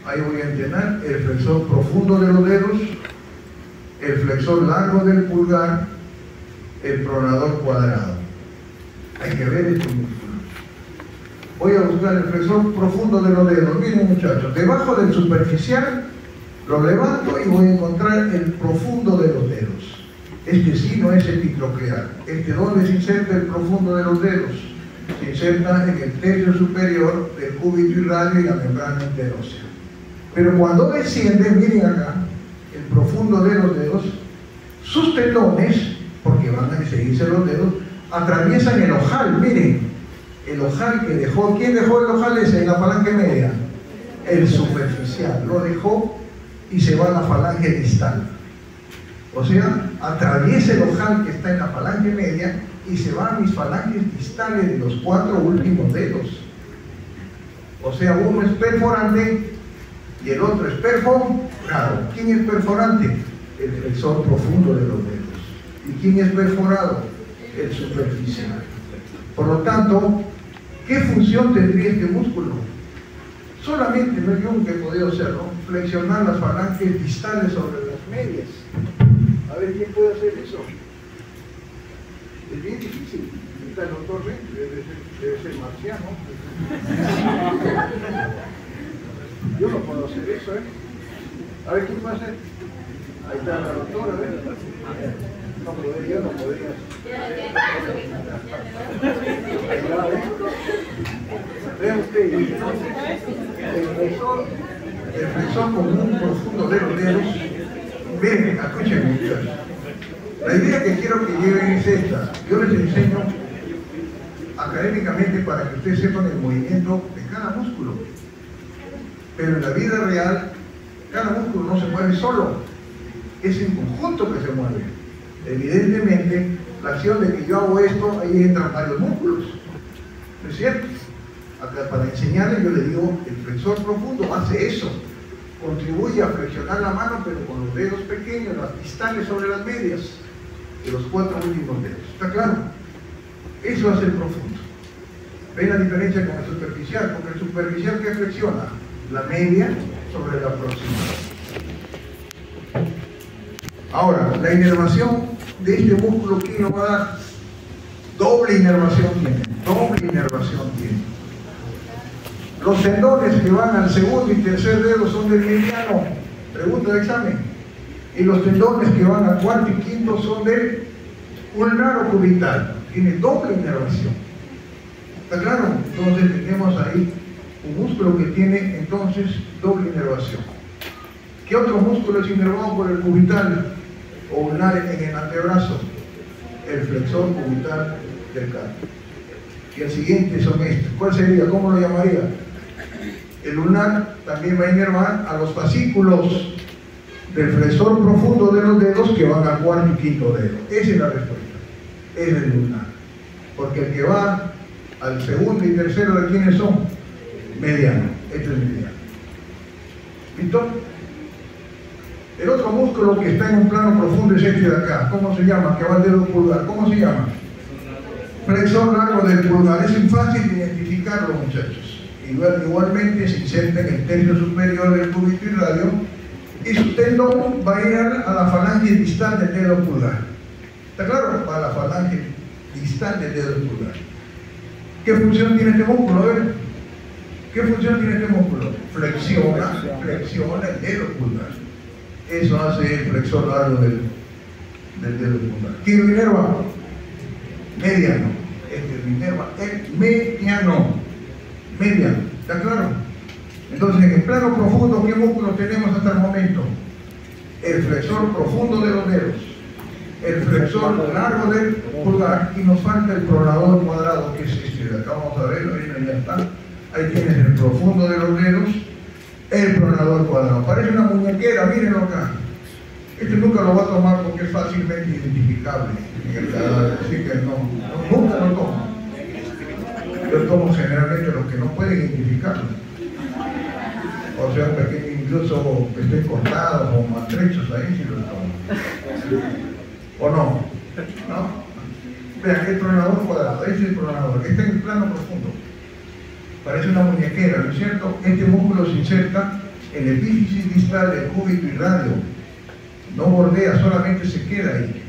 Ahí voy a entrenar el flexor profundo de los dedos, el flexor largo del pulgar, el pronador cuadrado. Hay que ver este músculo. Voy a buscar el flexor profundo de los dedos. Miren, muchachos, debajo del superficial lo levanto y voy a encontrar el profundo de los dedos. Este sí no es epitróclear. ¿Dónde se inserta el profundo de los dedos? Se inserta en el tercio superior del cúbito y radio y la membrana interósea. Pero cuando desciende, miren acá, el profundo de los dedos, sus tendones, porque van a seguirse los dedos, atraviesan el ojal. Miren, el ojal que dejó, ¿quién dejó el ojal ese en la falange media? El superficial, lo dejó y se va a la falange distal. O sea, atraviesa el ojal que está en la falange media y se va a mis falanges distales de los 4 últimos dedos. O sea, uno es perforante y el otro es perforado. ¿Quién es perforante? El flexor profundo de los dedos. ¿Y quién es perforado? El superficial. Por lo tanto, ¿qué función tendría este músculo? Solamente, no es yo que he podido hacerlo, flexionar las falanges distales sobre las medias. A ver, ¿quién puede hacer eso? Es bien difícil. Está el doctor Ren, debe ser marciano. Yo no puedo hacer eso, ¿eh? A ver, ¿quién va a hacer? Ahí está la doctora, a ver. No podría, yo no podría. Vean ustedes, el flexor común profundo de los dedos. Miren, escúchenme, muchachos. La idea que quiero que lleven es esta. Yo les enseño académicamente para que ustedes sepan el movimiento de cada músculo. Pero en la vida real, cada músculo no se mueve solo. Es en conjunto que se mueve. Evidentemente, la acción de que yo hago esto, ahí entran varios músculos. ¿No es cierto? Acá, para enseñarles, yo les digo, el flexor profundo hace eso. Contribuye a flexionar la mano, pero con los dedos pequeños, las distales sobre las medias, de los 4 últimos dedos. ¿Está claro? Eso hace el profundo. ¿Ven la diferencia con el superficial? Porque el superficial, ¿qué flexiona? La media sobre la proximal. Ahora, la inervación de este músculo, ¿quién lo va a dar? Doble inervación tiene. Doble inervación tiene. Los tendones que van al segundo y tercer dedo son del mediano. Pregunta de examen. Y los tendones que van al cuarto y quinto son del ulnar o cubital. Tiene doble inervación. ¿Está claro? Entonces tenemos ahí un músculo que tiene entonces doble inervación. ¿Qué otro músculo es inervado por el cubital o ulnar en el antebrazo? El flexor cubital del carpo. Y el siguiente son estos. ¿Cuál sería? ¿Cómo lo llamaría? El ulnar también va a inervar a los fascículos del flexor profundo de los dedos que van al cuarto y quinto dedo. Esa es la respuesta. Es el ulnar. Porque el que va al segundo y tercero, ¿de quiénes son? Mediano. Este es mediano. ¿Listo? El otro músculo que está en un plano profundo es este de acá. ¿Cómo se llama? Que va al dedo pulgar. ¿Cómo se llama? Flexor largo del pulgar. Es fácil identificarlo, muchachos. Igualmente se inserta en el tercio superior del cúbito y radio y su tendón va a ir a la falange distal del dedo pulgar. ¿Está claro? Para la falange distal del dedo pulgar. ¿Qué función tiene este músculo? A ver. ¿Qué función tiene este músculo? Flexiona el dedo pulgar. Eso hace el flexor largo del dedo pulgar. ¿Quién lo inerva? Mediano. Este lo inerva el mediano. Mediano. ¿Está claro? Entonces, en el plano profundo, ¿qué músculos tenemos hasta el momento? El flexor profundo de los dedos, el flexor largo del pulgar, y nos falta el pronador cuadrado, que es este de acá. Vamos a verlo, ahí ya está. Ahí tienes el profundo de los dedos, el pronador cuadrado. Parece una muñequera, mírenlo acá. Este nunca lo va a tomar porque es fácilmente identificable en el cadáver, así que nunca lo tomo. Yo tomo generalmente los que no pueden identificarlo. O sea, porque incluso que estén cortados o maltrechos ahí, sí los tomo. ¿O no? ¿No? Vean, el pronador cuadrado, ese es el pronador, que está en el plano profundo. Parece una muñequera, ¿no es cierto? Este músculo se inserta en el epífisis distal del cúbito y radio. No bordea, solamente se queda ahí.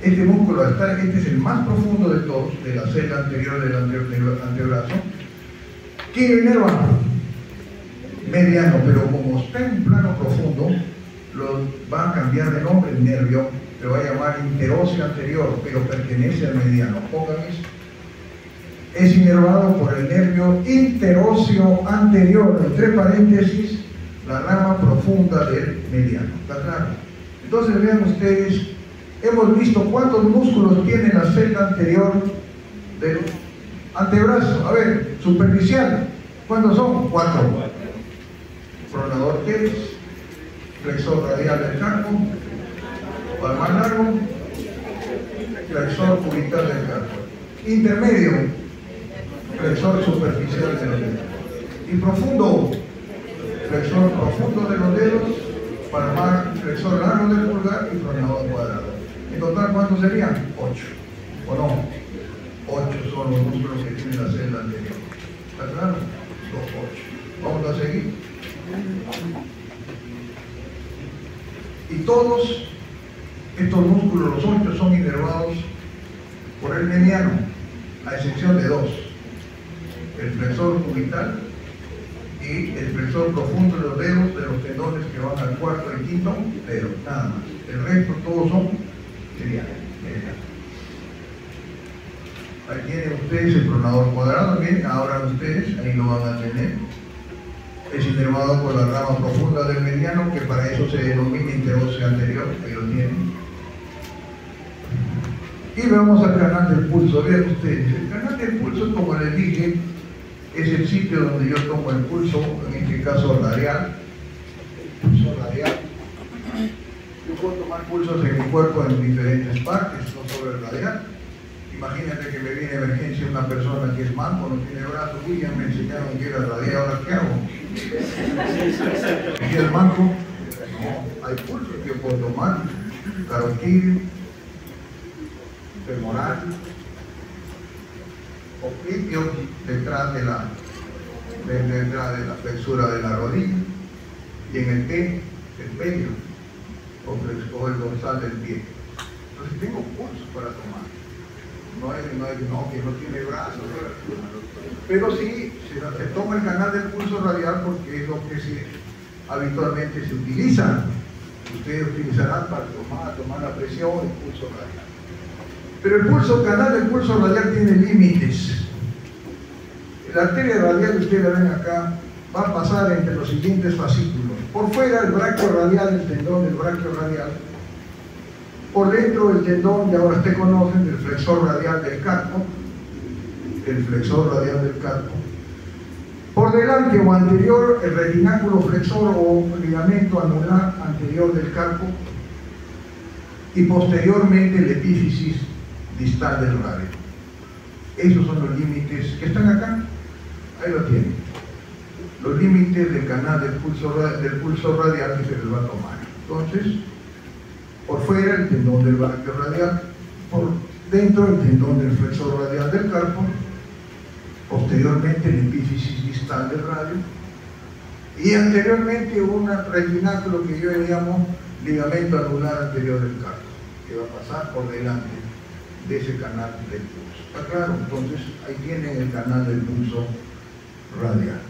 Este músculo, este es el más profundo de todos, de la celda anterior del antebrazo. ¿Quién lo inerva? Mediano, pero como está en un plano profundo, va a cambiar de nombre el nervio, se va a llamar interóseo anterior, pero pertenece al mediano. Pongan eso. Es inervado por el nervio interóseo anterior, entre paréntesis, la rama profunda del mediano. ¿Está claro? Entonces vean ustedes, hemos visto cuántos músculos tiene la celda anterior del antebrazo. A ver, superficial, ¿cuántos son? 4. Pronador teres, flexor radial del carpo, palmar largo, flexor cubital del carpo. Intermedio, flexor superficial de los dedos. Y profundo, flexor profundo de los dedos, palmar, flexor largo del pulgar y pronador cuadrado. En total, ¿cuántos serían? 8. ¿O no? 8 son los músculos que tiene la celda anterior. ¿Está claro? 8. Vamos a seguir. Y todos estos músculos, los 8, son inervados por el mediano, a excepción de 2. El flexor cubital y el flexor profundo de los dedos, de los tendones que van al cuarto y quinto dedo, nada más. El resto todos son medianos. Ahí tienen ustedes el pronador cuadrado, bien, ahora ustedes ahí lo van a tener. Es inervado por la rama profunda del mediano, que para eso se denomina interóseo anterior, ahí lo tienen. Y vamos al canal del pulso. Vean ustedes, el canal del pulso, como les dije, es el sitio donde yo tomo el pulso, en este caso radial. Pulso radial. Yo puedo tomar pulsos en mi cuerpo en diferentes partes, no solo el radial. Imagínate que me viene emergencia una persona que es manco, no tiene brazos, y ya me enseñaron que era radial, ¿ahora qué hago? ¿Y el manco? No, hay pulsos que yo puedo tomar, carotídeo, femoral, oblicuo, sitio detrás de la flexura de la rodilla, y en el P, el pedio o el dorsal del pie. Entonces tengo pulso para tomar. No, que no tiene brazos, pero sí se toma el canal del pulso radial porque es lo que habitualmente se utiliza. Ustedes utilizarán para tomar la presión, el pulso radial. Pero el canal del pulso radial tiene límites. La arteria radial, ustedes la ven acá, va a pasar entre los siguientes fascículos. Por fuera el braquio radial, el tendón del braquio radial. Por dentro el tendón, y ahora ustedes conocen, el flexor radial del carpo. El flexor radial del carpo. Por delante o anterior, el retináculo flexor o ligamento anular anterior del carpo. Y posteriormente el epífisis distal del radio. Esos son los límites que están acá. Ahí lo tienen. Los límites del canal del pulso radial que se les va a tomar. Entonces, por fuera el tendón del braquio radial, por dentro el tendón del flexor radial del carpo, posteriormente el epífisis distal del radio, y anteriormente un retináculo que yo llamo ligamento anular anterior del carpo, que va a pasar por delante de ese canal del pulso. ¿Está claro? Entonces ahí tienen el canal del pulso radial.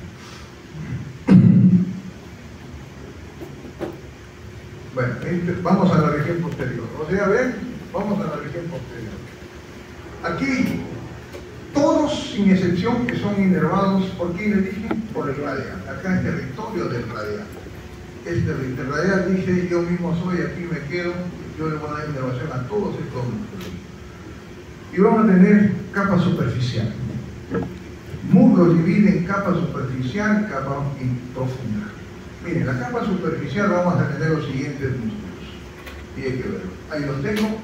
Bueno, vamos a la región posterior. O sea, ven, vamos a la región posterior. Aquí, todos sin excepción que son inervados, ¿por quién les dije? Por el radial. Acá es territorio del radial. El radial dice, yo mismo soy, aquí me quedo, yo le voy a dar inervación a todos estos músculos. Y vamos a tener capa superficial. Muslo divide en capa superficial, capa profunda. Miren, la capa superficial vamos a tener los siguientes músculos. Y hay que verlo. Ahí los tengo.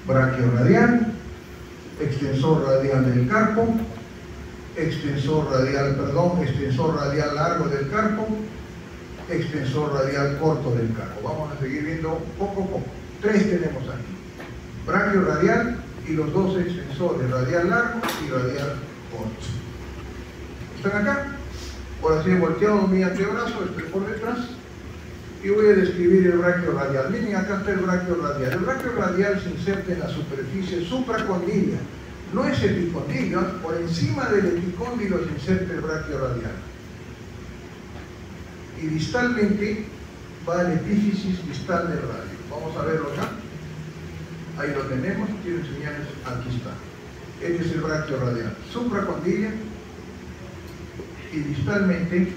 Braquio radial, extensor radial del carpo, extensor radial largo del carpo, extensor radial corto del carpo. Vamos a seguir viendo poco a poco. Tres tenemos aquí. Braquio radial y los dos extensores, radial largo y radial corto. ¿Están acá? Ahora sí he volteado mi antebrazo, estoy por detrás, y voy a describir el braquio radial. Miren, acá está el braquio radial. El braquio radial se inserta en la superficie supracondílea. No es epicondilio, por encima del epicóndilo se inserta el braquio radial. Y distalmente va el epífisis distal del radio. Vamos a verlo acá. Ahí lo tenemos, quiero enseñarles, aquí está. Este es el braquio radial. Supracondílea. Y distalmente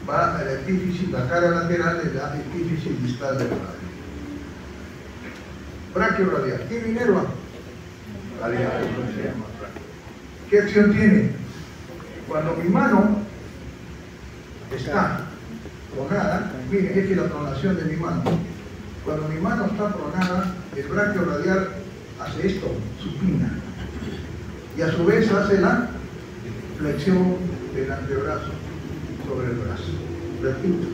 va a la epífisis, la cara lateral de la epífisis distal del radio. Braquio radial. ¿Quién inerva? Radial. ¿Qué acción tiene? Cuando mi mano está pronada, miren, esta es la pronación de mi mano. Cuando mi mano está pronada, el braquio radial hace esto, supina. Y a su vez hace la flexión del antebrazo sobre el brazo. Repito,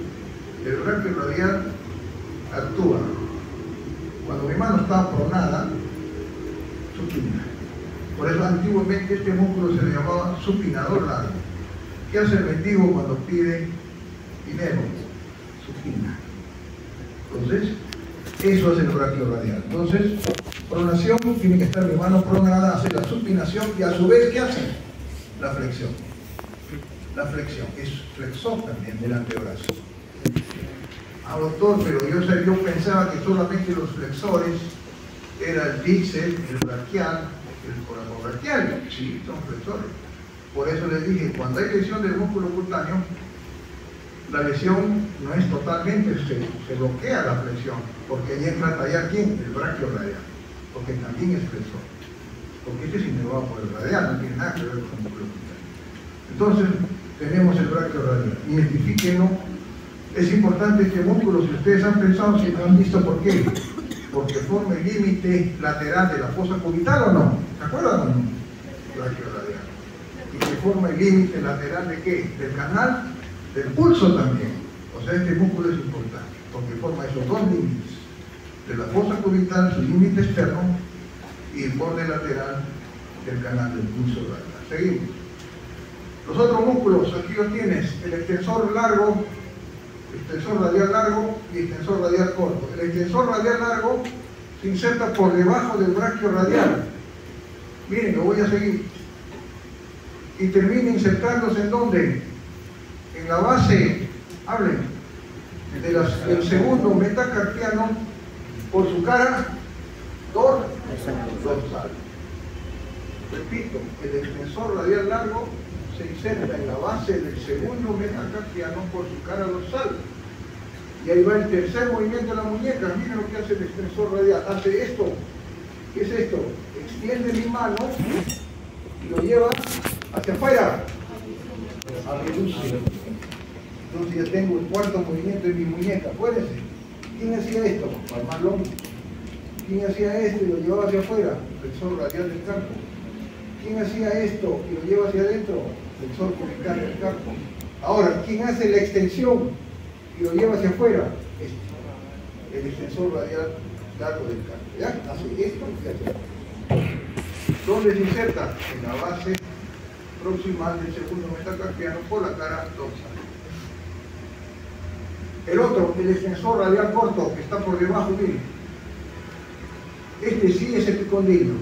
el braquio radial actúa cuando mi mano está pronada, supina. Por eso antiguamente este músculo se le llamaba supinador largo. ¿Qué hace el mendigo cuando pide dinero? Supina. Entonces, eso es el braquio radial. Entonces, pronación, tiene que estar mi mano pronada, hace la supinación y a su vez, ¿qué hace? La flexión. La flexión es flexor también del antebrazo. Ah, doctor, pero yo pensaba que solamente los flexores era el bíceps, el braquial, el coracobraquial. Sí, son flexores. Por eso les dije, cuando hay lesión del músculo cutáneo, la lesión no es totalmente, se bloquea la flexión, porque ahí entra a tallar ¿quién? El braquio radial, porque también es flexor. Porque este es inervado por el radial, no tiene nada que ver con el músculo cutáneo. Entonces, tenemos el braquio radial. Identifíquenlo. Es importante este músculo, si ustedes han pensado, si no han visto por qué. Porque forma el límite lateral de la fosa cubital o no. ¿Se acuerdan o no? Braquio radial. Y que forma el límite lateral de qué? Del canal del pulso también. O sea, este músculo es importante, porque forma esos dos límites. De la fosa cubital, su límite externo, y el borde lateral del canal del pulso radial. Seguimos. Los otros músculos, aquí los tienes, el extensor largo, extensor radial largo y extensor radial corto. El extensor radial largo se inserta por debajo del braquio radial. Miren, lo voy a seguir. Y termina insertándose ¿en dónde? En la base, hablen, del segundo metacarpiano por su cara dorsal. Repito, el extensor radial largo se inserta en la base del segundo metacarpiano por su cara dorsal. Y ahí va el tercer movimiento de la muñeca. Miren lo que hace el extensor radial. Hace esto. ¿Qué es esto? Extiende mi mano y lo lleva hacia afuera. A reducir. Entonces ya tengo el cuarto movimiento de mi muñeca. Acuérdense. ¿Quién hacía esto? Palmarlón. ¿Quién hacía esto y lo llevaba hacia afuera? Extensor radial del carpo. ¿Quién hacía esto y lo lleva hacia adentro? Extensor cubical del carpo. Ahora, ¿quién hace la extensión y lo lleva hacia afuera? Este, el extensor radial largo del carpo. ¿Ya? Hace esto y hace esto. ¿Dónde se inserta? En la base proximal del segundo metacarpiano por la cara dorsal. El otro, el extensor radial corto, que está por debajo, miren. Este sí es epicondilo.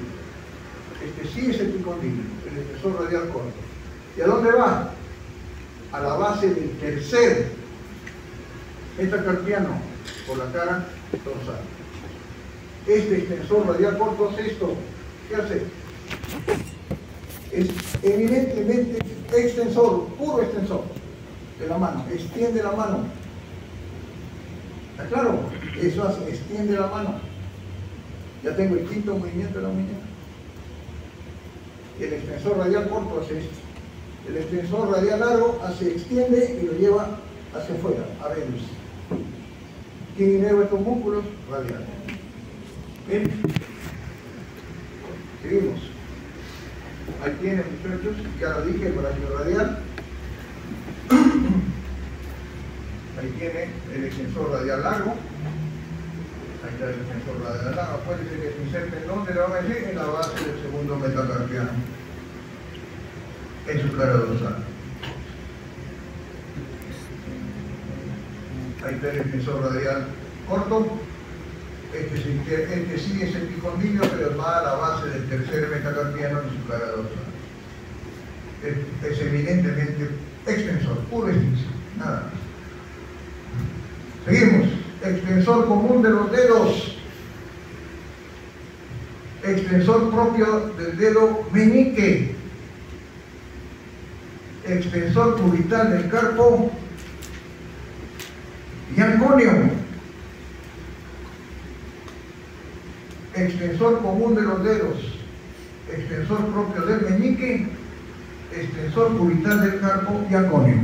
Este sí es epicondilo, el extensor radial corto. ¿Y a dónde va? A la base del tercer metacarpiano por la cara dorsal. Este extensor radial corto hace esto. ¿Qué hace? Es evidentemente extensor, puro extensor de la mano. Extiende la mano. ¿Está claro? Eso hace, extiende la mano. Ya tengo el quinto movimiento de la muñeca. El extensor radial corto hace esto. El extensor radial largo hace, extiende y lo lleva hacia afuera, a reducir. ¿Quién inerva estos músculos? Radial. Bien. Seguimos. Ahí tienen, muchachos, ya lo dije, el braquio radial. Ahí tiene el extensor radial largo. Ahí está el extensor radial largo. Acuérdense que se inserta en donde le van a decir, en la base del segundo metacarpiano, en su cara dorsal. Ahí está el extensor radial corto. Este sí es epicondilio, pero va a la base del tercer metacarpiano en su cara dorsal. Es evidentemente extensor, puro extensor, nada más. Seguimos. Extensor común de los dedos. Extensor propio del dedo meñique. Extensor cubital del carpo y anconio. Extensor común de los dedos. Extensor propio del meñique. Extensor cubital del carpo y anconio.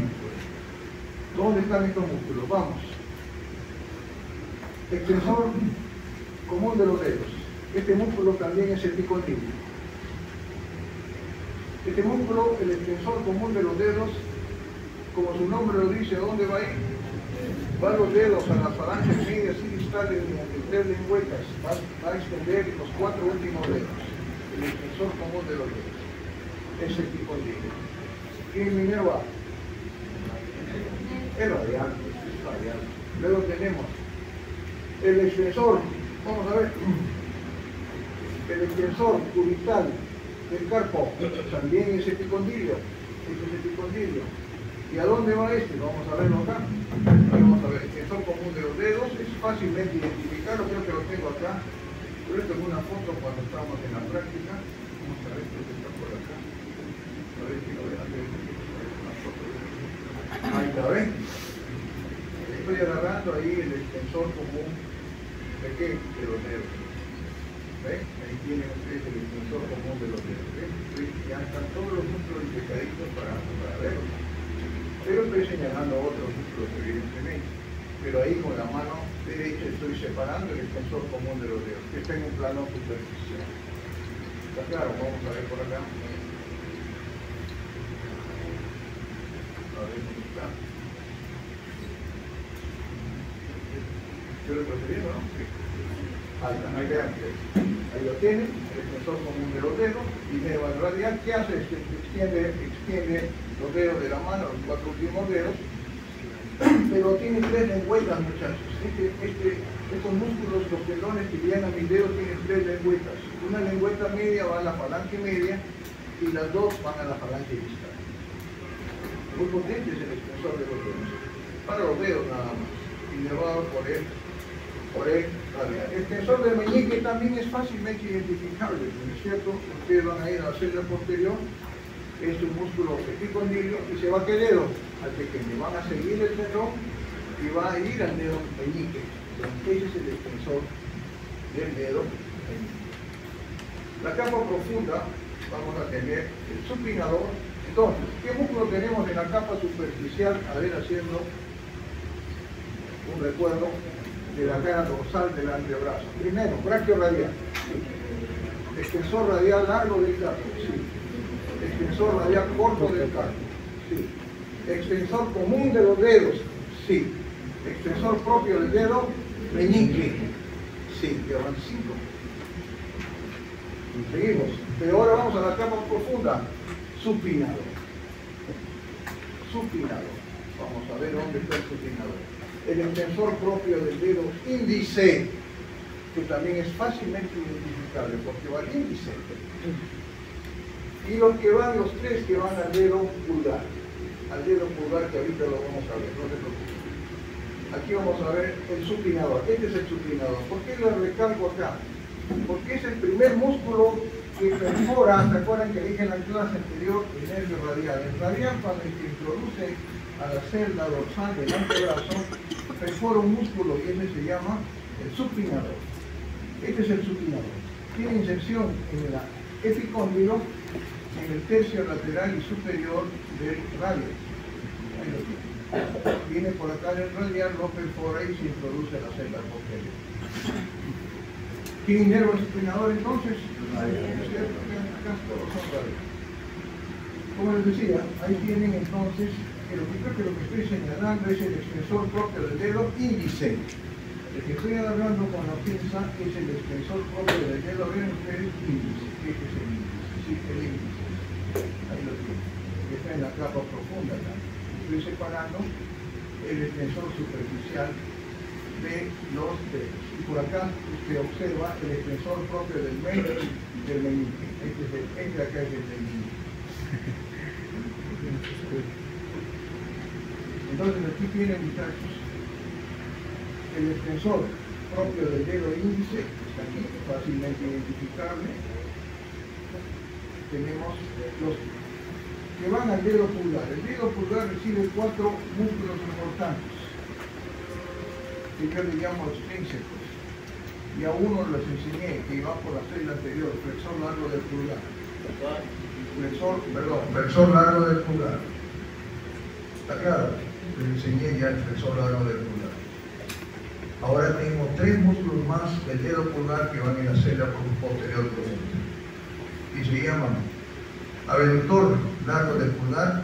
¿Dónde están estos músculos? Vamos. Extensor común de los dedos. Este músculo también es epicondilio. Este músculo, el extensor común de los dedos, como su nombre lo dice, ¿a dónde va a ir? Va a los dedos, a las falanges medias y distales mediante 3 lengüetas. Va a extender los 4 últimos dedos. El extensor común de los dedos. Es epicondilio. ¿Quién me inerva? El radial. Luego tenemos el extensor, vamos a ver, el extensor cubital del carpo también es epicondilio. Este es epicondilio. ¿Y a dónde va este? Vamos a verlo acá. Vamos a ver, el extensor común de los dedos es fácilmente identificado, creo que lo tengo acá. Pero esto es una foto cuando estamos en la práctica. Vamos a ver esto que está por acá. A ver si lo ven, una foto. Ahí está, ¿ven? Estoy agarrando ahí el extensor común de qué? De los dedos. ¿Ven? Ahí tienen ustedes el extensor común de los dedos. ¿Ven? Ya están todos los músculos indicaditos para verlos. Pero estoy señalando otros músculos, evidentemente. Pero ahí con la mano derecha estoy separando el extensor común de los dedos, que está en un plano superficial. ¿Está claro? Vamos a ver por acá. A ver cómo está. Yo lo estoy viendo, ¿no? Sí. alta. Vean ustedes. Ahí lo tienen, el extensor común de los dedos, inerva radial. ¿Qué hace? Extiende los dedos de la mano, los 4 últimos dedos, pero tiene 3 lengüetas, muchachos. Estos músculos, los tendones que llegan a mis dedos, tienen 3 lengüetas. Una lengüeta media va a la falange media y las 2 van a la falange distal. Muy potente es el extensor de los dedos. Para los dedos nada más, inervado por el radial. El extensor del meñique también es fácilmente identificable, ¿no es cierto? Ustedes van a ir a la celda posterior, es un músculo epicondilio y se va a qué dedo, al pequeño. Van a seguir el tendón y va a ir al dedo meñique. Ese es el extensor del dedo meñique. La capa profunda vamos a tener el supinador. Entonces, ¿qué músculo tenemos en la capa superficial? A ver, haciendo un recuerdo de la cara dorsal del antebrazo. Primero, braquio radial. Sí. Extensor radial largo del carpo. Sí. Extensor radial corto del carpo. Sí. Extensor común de los dedos. Sí. Extensor propio del dedo meñique. Sí, quedan 5. Seguimos. Pero ahora vamos a la capa profunda. Supinador. Supinador. Vamos a ver dónde está el supinador. El extensor propio del dedo índice, que también es fácilmente identificable porque va al índice. Y los 3 que van al dedo pulgar que ahorita lo vamos a ver, no se preocupen. Aquí vamos a ver el supinador. Este es el supinador. ¿Por qué lo recalco acá? Porque es el primer músculo que perfora. ¿Se acuerdan que dije en la clase anterior el nervio radial? El radial, cuando se introduce a la celda dorsal del antebrazo, perfora un músculo y ese se llama el supinador. Este es el supinador. Tiene inserción en el epicóndilo, en el tercio lateral y superior del radio. Ahí lo tiene. Viene por acá del radial, lo perfora y se introduce a la celda posterior. ¿Quién inerva el supinador entonces? ¿Cierto? Acá todos son radiales. Como les decía, ahí tienen entonces, creo que lo que estoy señalando es el extensor propio del dedo índice. El que estoy hablando con la pinza es el extensor propio del dedo, ven ustedes, índice. Este es el índice, sí, el índice. Ahí lo tienen. Está en la capa profunda acá. Estoy separando el extensor superficial de los dedos. Y por acá usted observa el extensor propio del meñique. Este de acá es el meñique. Entonces aquí tienen, muchachos, el extensor propio del dedo índice, está aquí, fácilmente identificable. Tenemos los que van al dedo pulgar. El dedo pulgar recibe 4 músculos importantes, que yo le llamo extrínsecos. Y a uno les enseñé, que iba por la celda anterior, flexor largo del pulgar. Flexor largo del pulgar. ¿Está claro? Les enseñé ya el flexor largo del pulgar. Ahora tengo 3 músculos más del dedo pulgar que van en la celda posterior profunda. Y se llaman abductor largo del pulgar,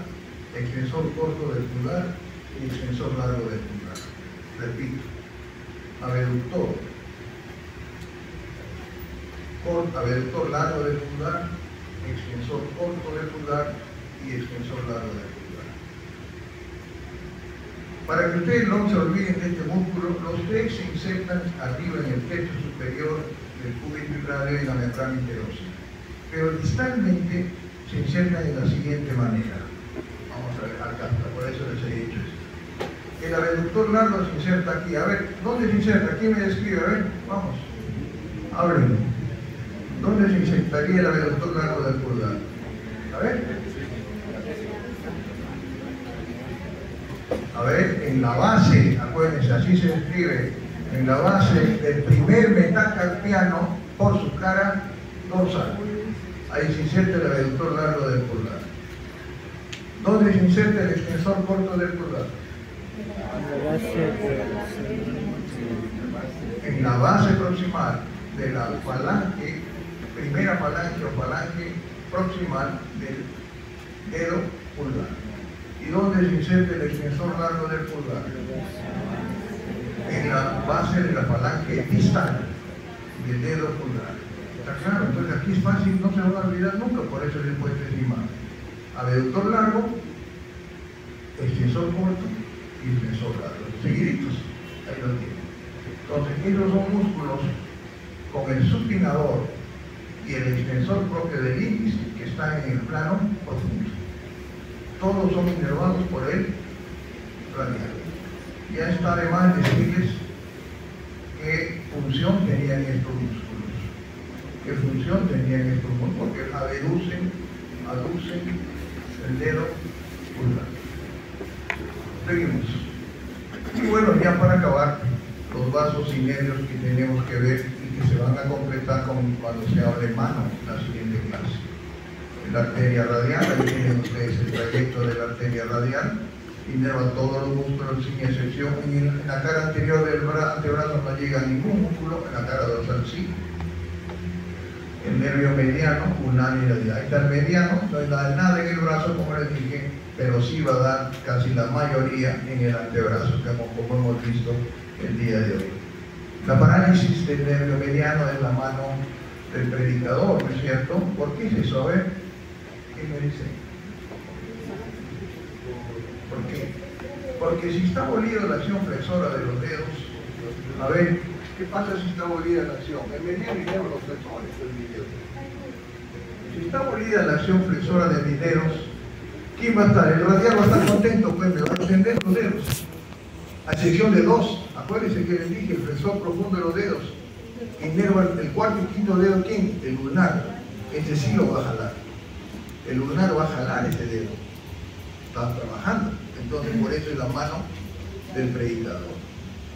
extensor corto del pulgar y extensor largo del pulgar. Repito, abductor largo del pulgar, extensor corto del pulgar y extensor largo del pulgar. Para que ustedes no se olviden de este músculo, los 3 se insertan arriba en el tercio superior del cúbito radio y la membrana interósea. Pero distalmente se insertan de la siguiente manera. Vamos a ver, acá, por eso les he dicho esto. El abductor largo se inserta aquí. A ver, ¿dónde se inserta? ¿Quién me describe? A ver, vamos. Ábrelo. ¿Dónde se insertaría el abductor largo del pulgar? A ver, en la base, acuérdense, así se describe, en la base del primer metacarpiano por su cara dorsal. Ahí se inserta el abductor largo del pulgar. ¿Dónde se inserta el extensor corto del pulgar? En la base proximal de la falange, primera falange o falange proximal del dedo pulgar. ¿Y dónde se inserta el extensor largo del pulgar? En la base de la falange distal. del dedo pulgar. Está claro, entonces aquí es fácil, no se van a olvidar nunca, por eso les he puesto esa imagen. Abductor largo, extensor corto y extensor largo. Seguiditos, ahí lo tienen. Entonces, esos son músculos con el supinador y el extensor propio del índice que están en el plano profundo. Todos son inervados por el radial. Ya está además decirles qué función tenían estos músculos. ¿Qué función tenían estos músculos? Porque aducen el dedo pulgar. Seguimos. Y bueno, ya para acabar, los vasos y nervios que tenemos que ver y que se van a completar cuando se hable mano en la siguiente clase. La arteria radial, ahí tienen ustedes el trayecto de la arteria radial, inerva todos los músculos sin excepción. En la cara anterior del antebrazo no llega ningún músculo, en la cara dorsal sí. El nervio mediano, ulnar y radial. Ahí está el mediano, no hay nada en el brazo, como les dije, pero sí va a dar casi la mayoría en el antebrazo, como hemos visto el día de hoy. La parálisis del nervio mediano es la mano del predicador, ¿no es cierto? ¿Por qué es eso? A ver, ¿qué me dice? ¿Por qué? Porque si está abolida la acción flexora de los dedos, a ver, ¿qué pasa si está abolida la acción? El mediano y los flexores del video. Si está abolida la acción flexora de mis dedos, ¿quién va a estar? El radial va a estar contento, pues me va a extender los dedos. A excepción de dos, acuérdense que les dije, el flexor profundo de los dedos. Inerva el cuarto y quinto dedo, ¿quién? El ulnar. Ese sí lo va a jalar. El ulnar va a jalar ese dedo. Está trabajando. Entonces por eso es la mano del predicador.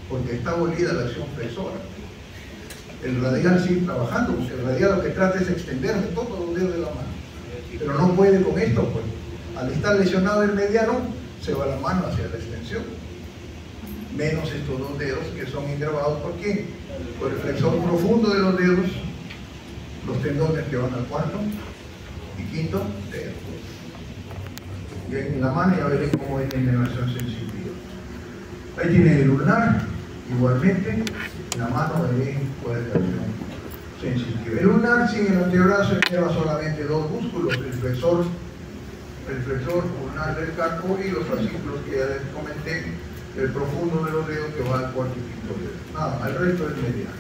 Porque está abolida la acción flexora. El radial sigue trabajando, porque el radial lo que trata es extenderme todos los dedos de la mano. Pero no puede con esto, pues. Al estar lesionado el mediano, se va la mano hacia la extensión. Menos estos dos dedos que son inervados por quién? Por el flexor profundo de los dedos, los tendones que van al cuarto y quinto dedo. Y en la mano ya veré cómo es la inervación sensitiva. Ahí tienen el ulnar, igualmente, en la mano veré cuál es la acción sensitiva. El ulnar sin el antebrazo lleva solamente dos músculos, el flexor ulnar del carpo y los fascículos que ya les comenté, el profundo de los dedos que va al cuarto y quinto dedo. Nada, al resto es mediano.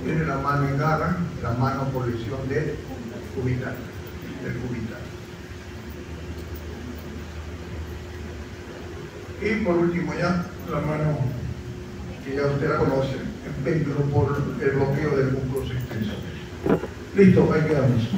Tiene la mano en garra, la mano por lesión del cubital. Y por último ya, la mano que ya usted la conoce, el péndulo por el bloqueo del músculo extensor. Listo, ahí quedamos.